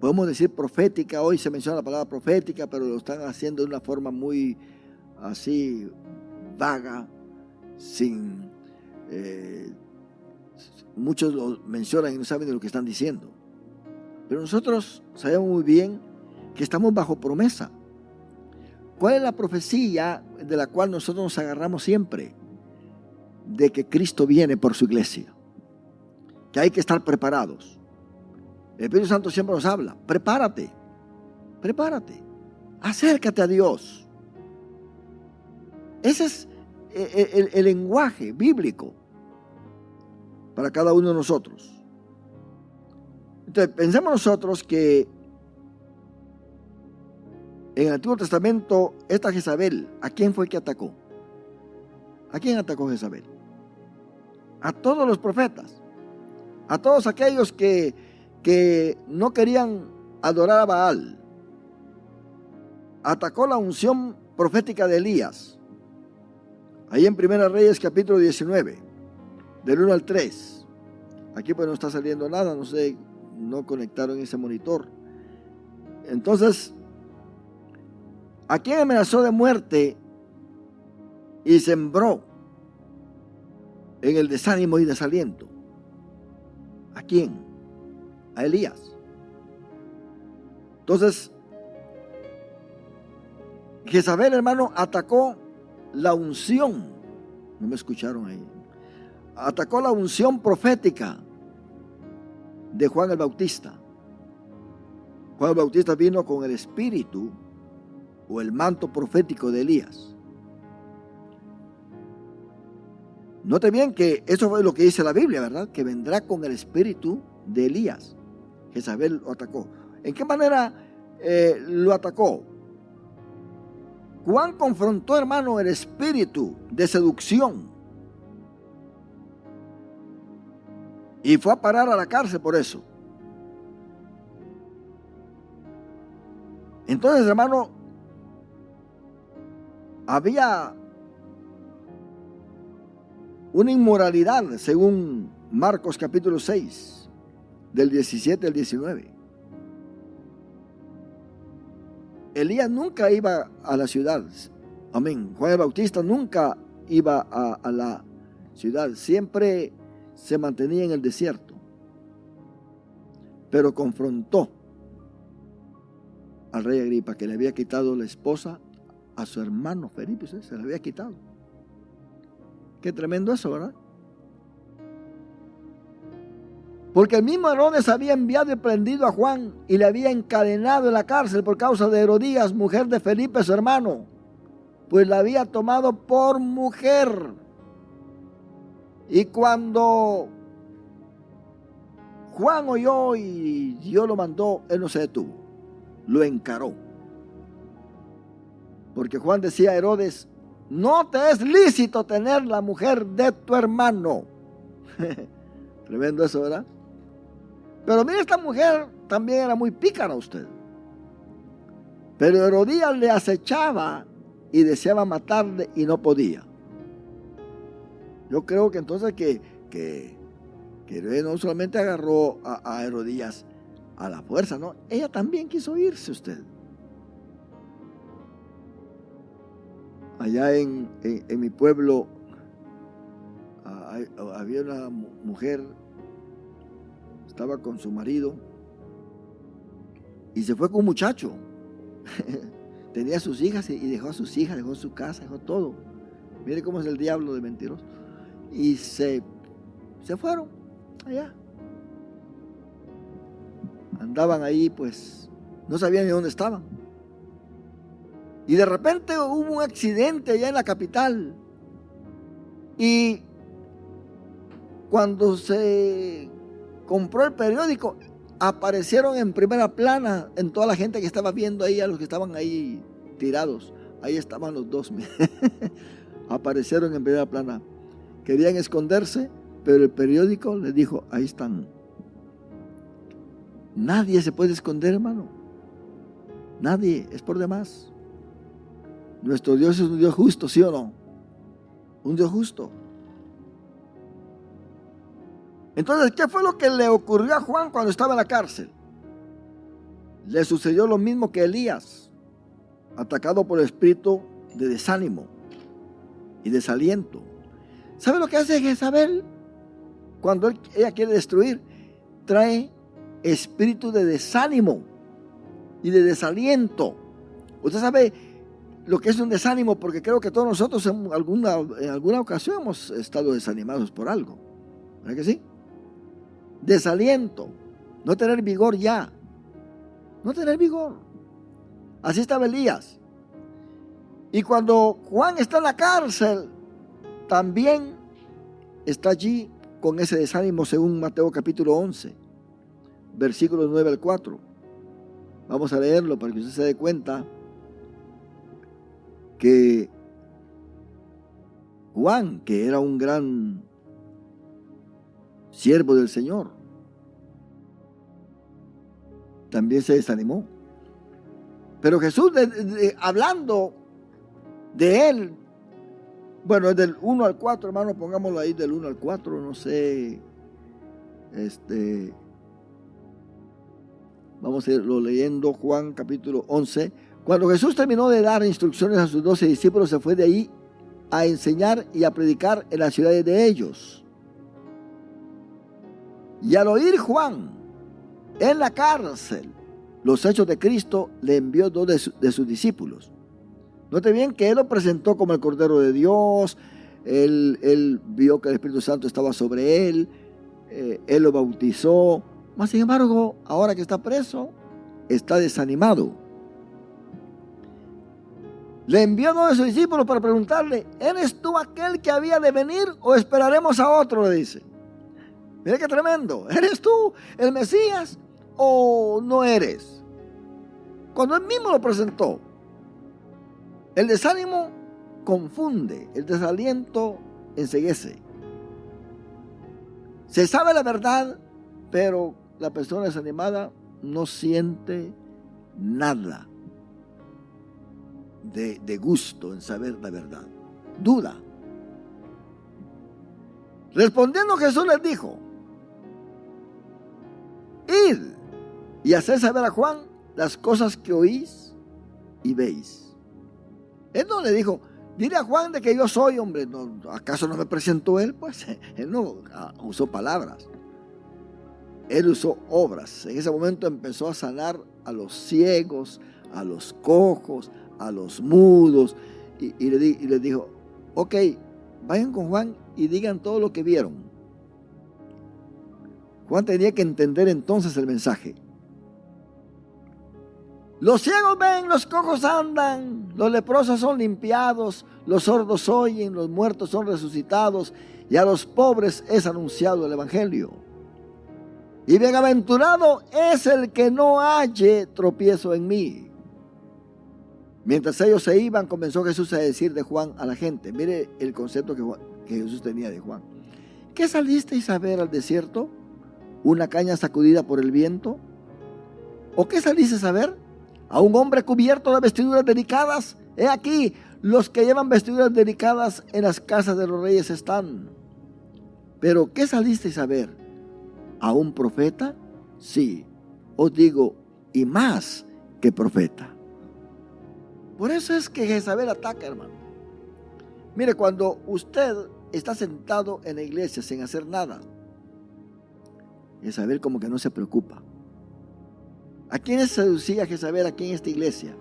podemos decir profética. Hoy se menciona la palabra profética, pero lo están haciendo de una forma muy así vaga, sin muchos lo mencionan y no saben de lo que están diciendo. Pero nosotros sabemos muy bien que estamos bajo promesa. ¿Cuál es la profecía de la cual nosotros nos agarramos siempre? De que Cristo viene por su iglesia, que hay que estar preparados. El Espíritu Santo siempre nos habla: prepárate, prepárate, acércate a Dios. Ese es el lenguaje bíblico para cada uno de nosotros. Entonces, pensemos nosotros que en el Antiguo Testamento, esta Jezabel, ¿a quién fue que atacó? ¿A quién atacó Jezabel? A todos los profetas, a todos aquellos que no querían adorar a Baal. Atacó la unción profética de Elías. Ahí en 1 Reyes capítulo 19, del 1 al 3. Aquí pues no está saliendo nada, no sé, no conectaron ese monitor. Entonces, ¿a quién amenazó de muerte y sembró en el desánimo y desaliento? ¿A quién? A Elías. Entonces, Jezabel, hermano, atacó la unción. No me escucharon ahí. Atacó la unción profética de Juan el Bautista. Juan el Bautista vino con el espíritu o el manto profético de Elías. Note bien que eso fue lo que dice la Biblia, ¿verdad? Que vendrá con el espíritu de Elías. Jezabel lo atacó. ¿En qué manera lo atacó? Juan confrontó, hermano, el espíritu de seducción y fue a parar a la cárcel por eso. Entonces, hermano, había una inmoralidad, según Marcos capítulo 6, del 17 al 19. Elías nunca iba a la ciudad. Amén. Juan el Bautista nunca iba a la ciudad. Siempre se mantenía en el desierto. Pero confrontó al rey Agripa, que le había quitado la esposa a su hermano Felipe. Se la había quitado. Qué tremendo eso, ¿verdad? Porque el mismo Herodes había enviado y prendido a Juan y le había encadenado en la cárcel por causa de Herodías, mujer de Felipe, su hermano, pues la había tomado por mujer. Y cuando Juan oyó y Dios lo mandó, él no se detuvo, lo encaró. Porque Juan decía a Herodes: no te es lícito tener la mujer de tu hermano. Tremendo eso, ¿verdad? Pero mire, esta mujer también era muy pícara, usted. Pero Herodías le acechaba y deseaba matarle y no podía. Yo creo que entonces que no solamente agarró a Herodías a la fuerza, ¿no? Ella también quiso irse, usted. Allá en mi pueblo había una mujer, estaba con su marido y se fue con un muchacho. Tenía sus hijas y dejó a sus hijas, dejó su casa, dejó todo. Mire cómo es el diablo de mentiroso. Y se fueron allá. Andaban ahí, pues no sabían ni dónde estaban. Y de repente hubo un accidente allá en la capital. Y cuando se compró el periódico, aparecieron en primera plana en toda la gente que estaba viendo ahí, a los que estaban ahí tirados. Ahí estaban los dos. Aparecieron en primera plana. Querían esconderse, pero el periódico les dijo: ahí están. Nadie se puede esconder, hermano. Nadie, es por demás. Nuestro Dios es un Dios justo, ¿sí o no? Un Dios justo. Entonces, ¿qué fue lo que le ocurrió a Juan cuando estaba en la cárcel? Le sucedió lo mismo que Elías, atacado por el espíritu de desánimo y desaliento. ¿Sabe lo que hace Jezabel? Cuando ella quiere destruir, trae espíritu de desánimo y de desaliento. Usted sabe lo que es un desánimo, porque creo que todos nosotros en alguna ocasión hemos estado desanimados por algo. ¿Verdad que sí? Desaliento, no tener vigor ya, no tener vigor. Así estaba Elías. Y cuando Juan está en la cárcel, también está allí con ese desánimo, según Mateo capítulo 11, versículos 9 al 4. Vamos a leerlo para que usted se dé cuenta que Juan, que era un gran siervo del Señor, también se desanimó. Pero Jesús, hablando de él, bueno, es del 1 al 4, hermano, pongámoslo ahí del 1 al 4, no sé, vamos a irlo leyendo. Juan capítulo 11. Cuando Jesús terminó de dar instrucciones a sus 12 discípulos, se fue de ahí a enseñar y a predicar en las ciudades de ellos. Y al oír Juan en la cárcel los hechos de Cristo, le envió dos de sus discípulos. Note bien que él lo presentó como el Cordero de Dios. Él vio que el Espíritu Santo estaba sobre él. Él lo bautizó. Mas sin embargo, ahora que está preso, está desanimado. Le envió dos de sus discípulos para preguntarle: ¿eres tú aquel que había de venir o esperaremos a otro? Le dice. Mira qué tremendo. ¿Eres tú el Mesías o no eres? Cuando él mismo lo presentó, el desánimo confunde, el desaliento enceguece. Se sabe la verdad, pero la persona desanimada no siente nada de gusto en saber la verdad. Duda. Respondiendo, Jesús les dijo: id y haced saber a Juan las cosas que oís y veis. Él no le dijo: dile a Juan de que yo soy, hombre. No, ¿acaso no me presentó él? Pues él no usó palabras. Él usó obras. En ese momento empezó a sanar a los ciegos, a los cojos, a los mudos. Y le dijo: ok, vayan con Juan y digan todo lo que vieron. Juan tenía que entender entonces el mensaje. Los ciegos ven, los cojos andan, los leprosos son limpiados, los sordos oyen, los muertos son resucitados, y a los pobres es anunciado el evangelio. Y bienaventurado es el que no halle tropiezo en mí. Mientras ellos se iban, comenzó Jesús a decir de Juan a la gente. Mire el concepto que Jesús tenía de Juan. ¿Qué salisteis a ver al desierto? ¿Una caña sacudida por el viento? ¿O qué salisteis a ver? ¿A un hombre cubierto de vestiduras delicadas? He aquí, los que llevan vestiduras delicadas en las casas de los reyes están. ¿Pero qué salisteis a ver? ¿A un profeta? Sí, os digo, y más que profeta. Por eso es que Jezabel ataca, hermano. Mire, cuando usted está sentado en la iglesia sin hacer nada, Jezabel como que no se preocupa. ¿A quiénes seducía Jezabel aquí en esta iglesia?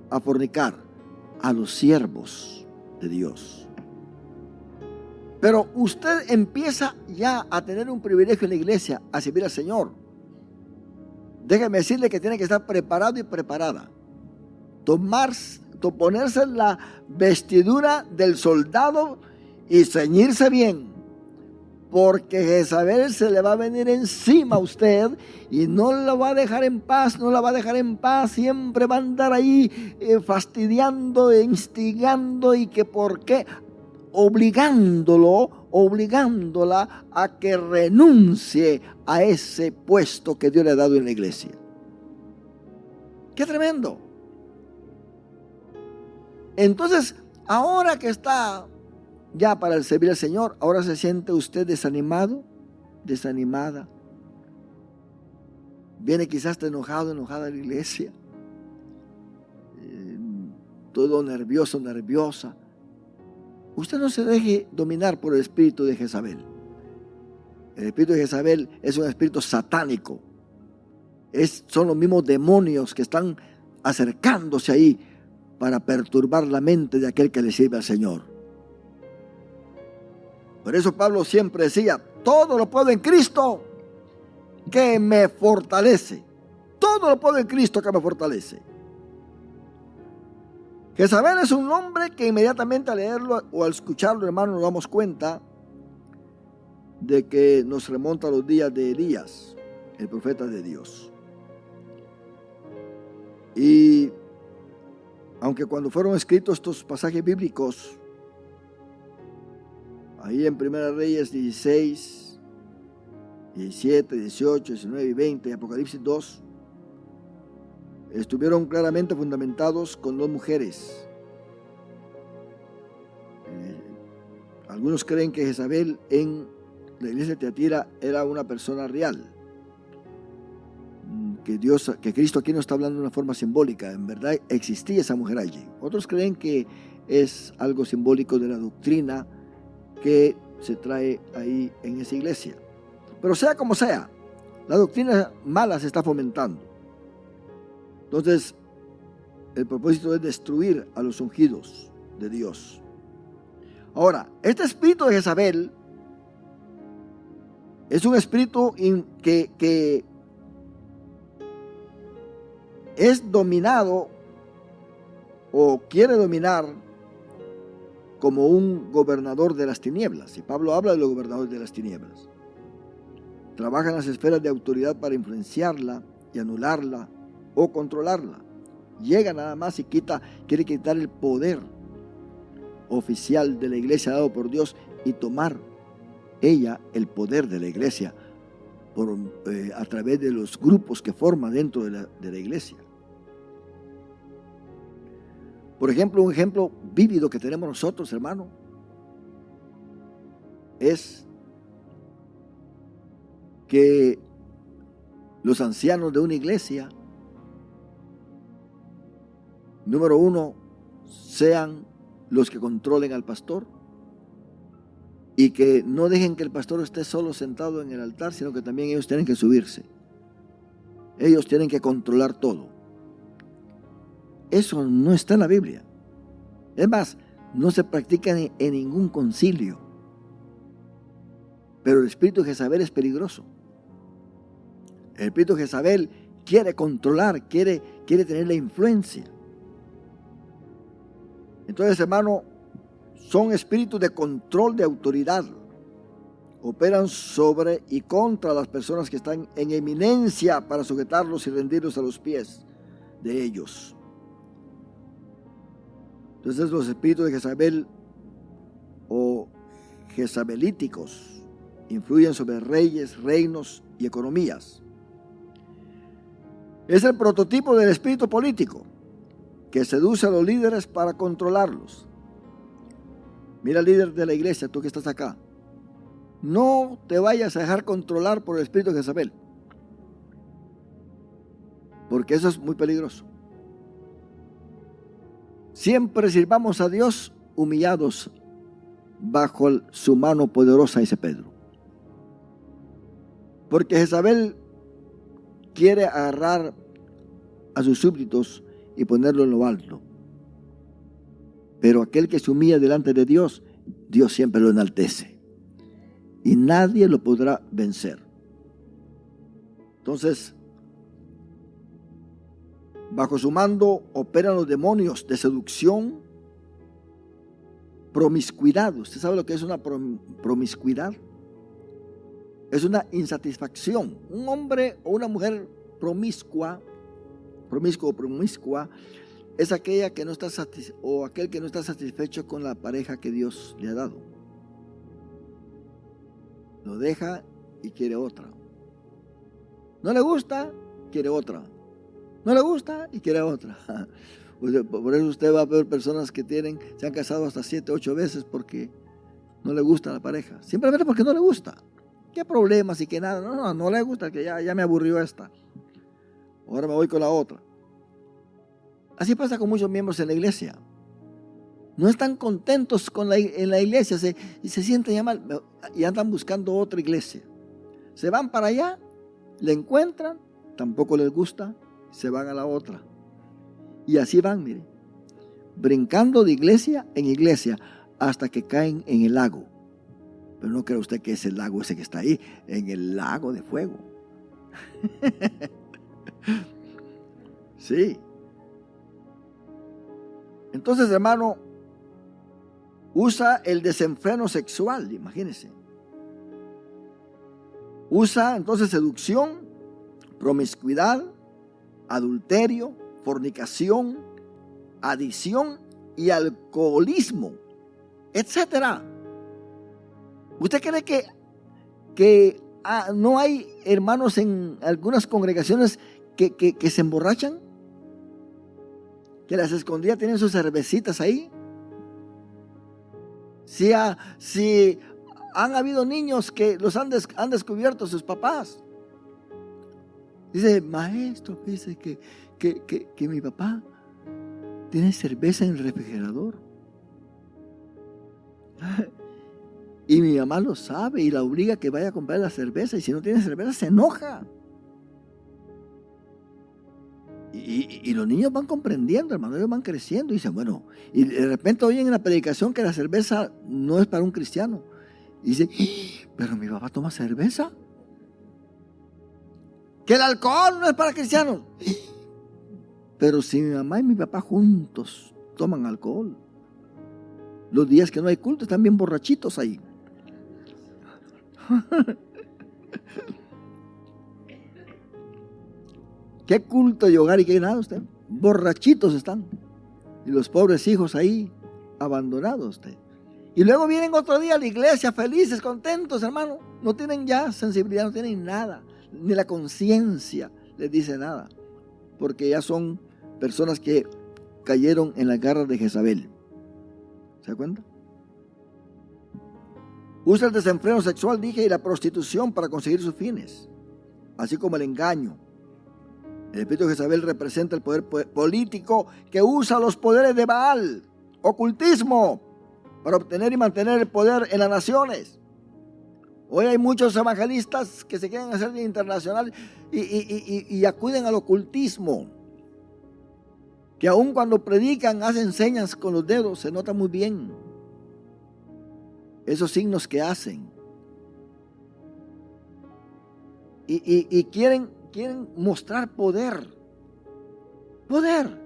A fornicar a los siervos de Dios. Pero usted empieza ya a tener un privilegio en la iglesia, a servir al Señor. Déjeme decirle que tiene que estar preparado y preparada. Ponerse la vestidura del soldado y ceñirse bien. Porque Jezabel se le va a venir encima a usted y no la va a dejar en paz, no la va a dejar en paz. Siempre va a andar ahí fastidiando, instigando y que por qué, obligándolo obligándola a que renuncie a ese puesto que Dios le ha dado en la iglesia. ¡Qué tremendo! Entonces, ahora que está ya para el servir al Señor, ahora se siente usted desanimado, desanimada. Viene quizás hasta enojado, enojada a la iglesia. Todo nervioso, nerviosa. Usted no se deje dominar por el espíritu de Jezabel. El espíritu de Jezabel es un espíritu satánico. Son los mismos demonios que están acercándose ahí para perturbar la mente de aquel que le sirve al Señor. Por eso Pablo siempre decía: todo lo puedo en Cristo que me fortalece. Todo lo puedo en Cristo que me fortalece. Jezabel es un nombre que inmediatamente al leerlo o al escucharlo, hermano, nos damos cuenta de que nos remonta a los días de Elías, el profeta de Dios. Y aunque cuando fueron escritos estos pasajes bíblicos, ahí en 1 Reyes 16, 17, 18, 19 y 20 y Apocalipsis 2, estuvieron claramente fundamentados con dos mujeres. Algunos creen que Jezabel en la iglesia de Tiatira era una persona real, que Cristo aquí no está hablando de una forma simbólica. En verdad existía esa mujer allí. Otros creen que es algo simbólico de la doctrina que se trae ahí en esa iglesia. Pero sea como sea, la doctrina mala se está fomentando. Entonces, el propósito es destruir a los ungidos de Dios. Ahora, este espíritu de Jezabel es un espíritu que es dominado o quiere dominar como un gobernador de las tinieblas. Y Pablo habla de los gobernadores de las tinieblas. Trabaja en las esferas de autoridad para influenciarla y anularla o controlarla. Llega nada más y quiere quitar el poder oficial de la iglesia dado por Dios y tomar ella el poder de la iglesia a través de los grupos que forma dentro de la iglesia. Por ejemplo, un ejemplo vívido que tenemos nosotros, hermano, es que los ancianos de una iglesia, número uno, sean los que controlen al pastor y que no dejen que el pastor esté solo sentado en el altar, sino que también ellos tienen que subirse. Ellos tienen que controlar todo. Eso no está en la Biblia. Es más, no se practica en ningún concilio. Pero el espíritu de Jezabel es peligroso. El espíritu de Jezabel quiere controlar, quiere tener la influencia. Entonces, hermano, son espíritus de control, de autoridad. Operan sobre y contra las personas que están en eminencia para sujetarlos y rendirlos a los pies de ellos. Entonces, los espíritus de Jezabel o jezabelíticos influyen sobre reyes, reinos y economías. Es el prototipo del espíritu político que seduce a los líderes para controlarlos. Mira, líder de la iglesia, tú que estás acá, no te vayas a dejar controlar por el espíritu de Jezabel, porque eso es muy peligroso. Siempre sirvamos a Dios humillados bajo su mano poderosa, dice Pedro. Porque Jezabel quiere agarrar a sus súbditos y ponerlo en lo alto. Pero aquel que se humilla delante de Dios, Dios siempre lo enaltece. Y nadie lo podrá vencer. Entonces, bajo su mando operan los demonios de seducción, promiscuidad. ¿Usted sabe lo que es una promiscuidad? Es una insatisfacción. Un hombre o una mujer promiscua es aquella que no está aquel que no está satisfecho con la pareja que Dios le ha dado. lo deja y quiere otra. No le gusta, quiere otra. No le gusta y quiere otra. Por eso usted va a ver personas que se han casado hasta 7, 8 veces porque no le gusta a la pareja. Simplemente porque no le gusta. ¿Qué problemas y qué nada? No le gusta, que ya me aburrió esta. Ahora me voy con la otra. Así pasa con muchos miembros en la iglesia. No están contentos en la iglesia y se sienten ya mal y andan buscando otra iglesia. Se van para allá, le encuentran, tampoco les gusta, se van a la otra. Y así van, mire, brincando de iglesia en iglesia hasta que caen en el lago. Pero no crea usted que es el lago ese que está ahí, en el lago de fuego. Sí. Entonces, hermano, usa el desenfreno sexual, imagínense. Usa entonces seducción, promiscuidad, adulterio, fornicación, adicción y alcoholismo, etcétera. ¿Usted cree que no hay hermanos en algunas congregaciones que se emborrachan? Que las escondidas tienen sus cervecitas ahí. Si han habido niños que los han descubierto sus papás. Dice, maestro, dice que mi papá tiene cerveza en el refrigerador. Y mi mamá lo sabe y la obliga a que vaya a comprar la cerveza. Y si no tiene cerveza, se enoja. Y los niños van comprendiendo, hermano, ellos van creciendo y dicen, bueno, y de repente oyen en la predicación que la cerveza no es para un cristiano. Y dicen, pero mi papá toma cerveza. Que el alcohol no es para cristianos. Pero si mi mamá y mi papá juntos toman alcohol, los días que no hay culto están bien borrachitos ahí. ¿Qué culto y hogar y qué nada usted? Borrachitos están. Y los pobres hijos ahí, abandonados usted. Y luego vienen otro día a la iglesia felices, contentos, hermano. No tienen ya sensibilidad, no tienen nada. Ni la conciencia les dice nada. Porque ya son personas que cayeron en las garras de Jezabel. ¿Se da cuenta? Usa el desenfreno sexual, dije, y la prostitución para conseguir sus fines. Así como el engaño. El espíritu de Jezabel representa el poder político que usa los poderes de Baal, ocultismo, para obtener y mantener el poder en las naciones. Hoy hay muchos evangelistas que se quieren hacer internacional y acuden al ocultismo, que aun cuando predican hacen señas con los dedos, se nota muy bien esos signos que hacen. Y quieren mostrar poder. Poder.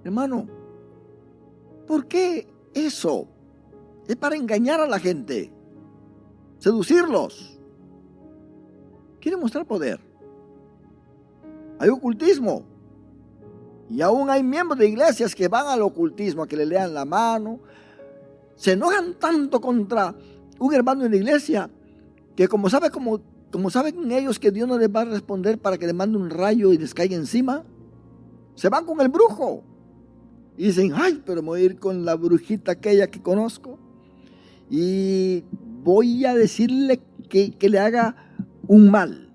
Hermano, ¿por qué eso? Es para engañar a la gente. Seducirlos. Quieren mostrar poder. Hay ocultismo. Y aún hay miembros de iglesias que van al ocultismo, a que le lean la mano. Se enojan tanto contra un hermano en la iglesia que como saben ellos que Dios no les va a responder para que le mande un rayo y les caiga encima, se van con el brujo. Y dicen, ay, pero me voy a ir con la brujita aquella que conozco y voy a decirle que le haga un mal.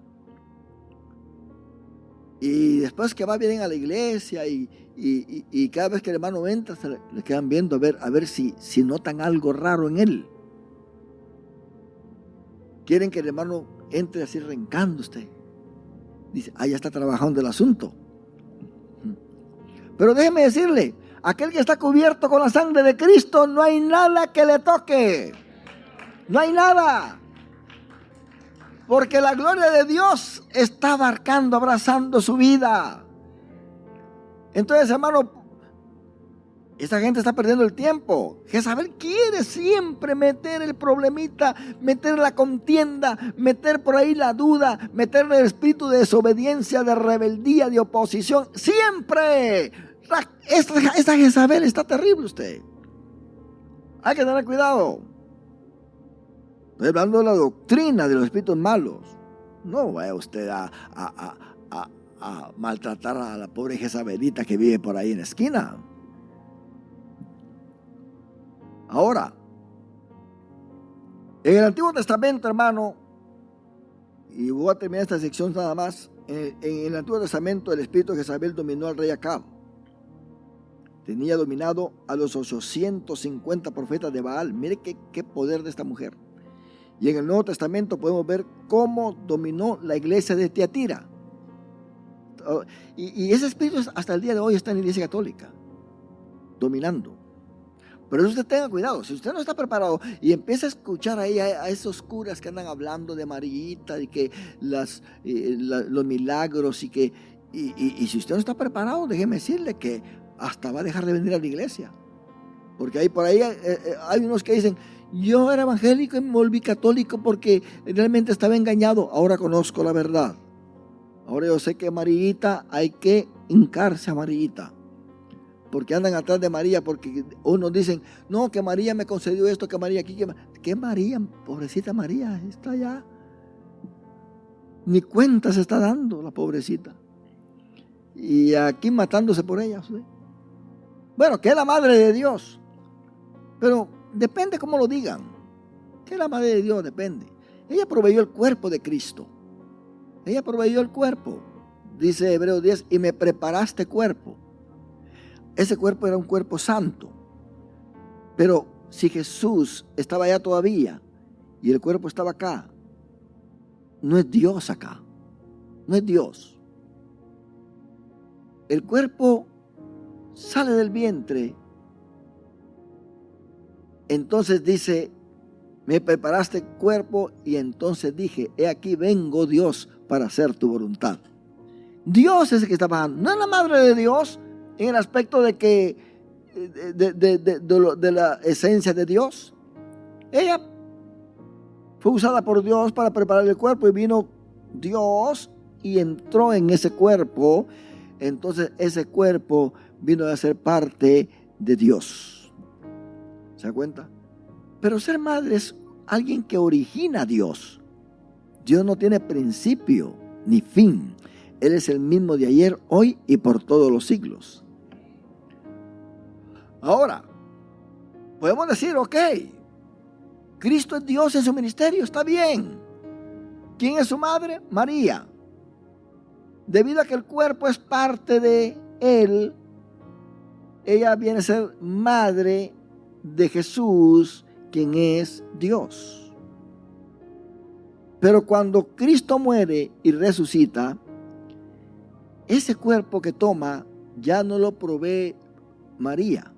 Y después que vienen a la iglesia y cada vez que el hermano entra, le quedan viendo a ver si notan algo raro en él. Quieren que el hermano entre así rencando usted. Dice, ya está trabajando el asunto. Pero déjeme decirle, aquel que está cubierto con la sangre de Cristo, no hay nada que le toque. No hay nada. Porque la gloria de Dios está abarcando, abrazando su vida. Entonces, hermano, esta gente está perdiendo el tiempo. Jezabel quiere siempre meter el problemita, meter la contienda, meter por ahí la duda, meter el espíritu de desobediencia, de rebeldía, de oposición. Siempre. Esta Jezabel está terrible usted. Hay que tener cuidado. Estoy hablando de la doctrina de los espíritus malos. No vaya usted a maltratar a la pobre Jezabelita que vive por ahí en la esquina. Ahora, en el Antiguo Testamento, hermano, y voy a terminar esta sección nada más, en el Antiguo Testamento el espíritu de Jezabel dominó al rey Acab. Tenía dominado a los 850 profetas de Baal. Mire qué poder de esta mujer. Y en el Nuevo Testamento podemos ver cómo dominó la iglesia de Tiatira. Y ese espíritu hasta el día de hoy está en la iglesia católica, dominando. Pero usted tenga cuidado, si usted no está preparado y empieza a escuchar ahí a esos curas que andan hablando de Mariita y que los milagros y si usted no está preparado, déjeme decirle que hasta va a dejar de venir a la iglesia. Porque por ahí hay unos que dicen, yo era evangélico y me volví católico porque realmente estaba engañado. Ahora conozco la verdad. Ahora yo sé que Mariita hay que hincarse a Mariita. Porque andan atrás de María, porque unos dicen, no, que María me concedió esto, que María aquí, que María, pobrecita María, está allá. Ni cuenta se está dando la pobrecita. Y aquí matándose por ella. ¿Sí? Bueno, que es la madre de Dios. Pero depende cómo lo digan. Que es la madre de Dios, depende. Ella proveyó el cuerpo de Cristo. Ella proveyó el cuerpo. Dice Hebreos 10, y me preparaste cuerpo. Ese cuerpo era un cuerpo santo. Pero si Jesús estaba allá todavía y el cuerpo estaba acá, no es Dios acá. No es Dios. El cuerpo sale del vientre. Entonces dice, me preparaste cuerpo y entonces dije, he aquí vengo Dios para hacer tu voluntad. Dios es el que está bajando. No es la madre de Dios en el aspecto de que de la esencia de Dios. Ella fue usada por Dios para preparar el cuerpo y vino Dios y entró en ese cuerpo. Entonces ese cuerpo vino a ser parte de Dios. ¿Se da cuenta? Pero ser madre es alguien que origina a Dios. Dios no tiene principio ni fin. Él es el mismo de ayer, hoy y por todos los siglos. Ahora, podemos decir, ok, Cristo es Dios en su ministerio, está bien. ¿Quién es su madre? María. Debido a que el cuerpo es parte de Él, ella viene a ser madre de Jesús, quien es Dios. Pero cuando Cristo muere y resucita, ese cuerpo que toma ya no lo provee María.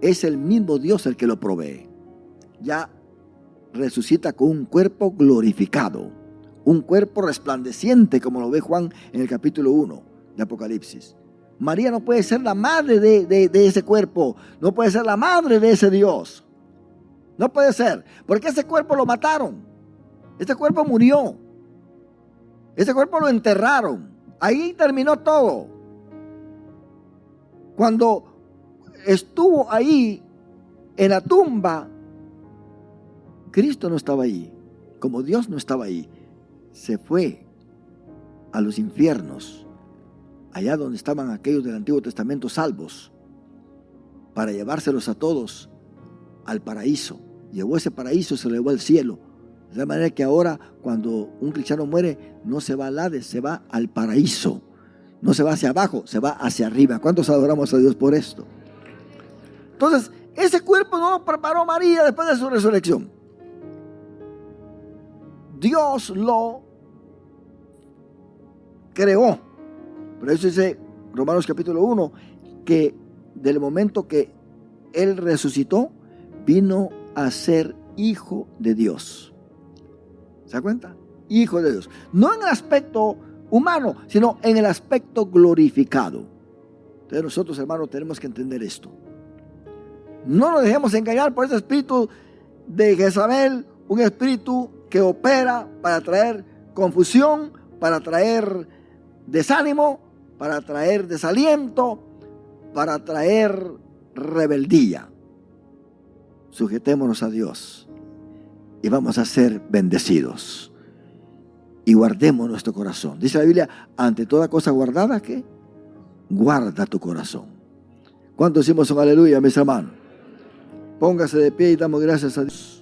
Es el mismo Dios el que lo provee. Ya resucita con un cuerpo glorificado, un cuerpo resplandeciente, como lo ve Juan en el capítulo 1 de Apocalipsis. María no puede ser la madre de ese cuerpo, no puede ser la madre de ese Dios. No puede ser, porque ese cuerpo lo mataron. Este cuerpo murió. Ese cuerpo lo enterraron. Ahí terminó todo. Cuando estuvo ahí en la tumba, Cristo no estaba ahí. Como Dios no estaba ahí, se fue a los infiernos, allá donde estaban aquellos del Antiguo Testamento salvos, para llevárselos a todos al paraíso. Llevó ese paraíso, se lo llevó al cielo. De la manera que ahora, cuando un cristiano muere, no se va al Hades, se va al paraíso. No se va hacia abajo, se va hacia arriba. ¿Cuántos adoramos a Dios por esto? Entonces, ese cuerpo no lo preparó María después de su resurrección. Dios lo creó. Por eso dice Romanos capítulo 1, que del momento que Él resucitó, vino a ser hijo de Dios. ¿Se da cuenta? Hijo de Dios. No en el aspecto humano, sino en el aspecto glorificado. Entonces nosotros, hermanos, tenemos que entender esto. No nos dejemos engañar por ese espíritu de Jezabel, un espíritu que opera para traer confusión, para traer desánimo, para traer desaliento, para traer rebeldía. Sujetémonos a Dios y vamos a ser bendecidos. Y guardemos nuestro corazón. Dice la Biblia, ante toda cosa guardada, ¿qué? Guarda tu corazón. ¿Cuántos decimos un aleluya, mis hermanos? Póngase de pie y damos gracias a Dios.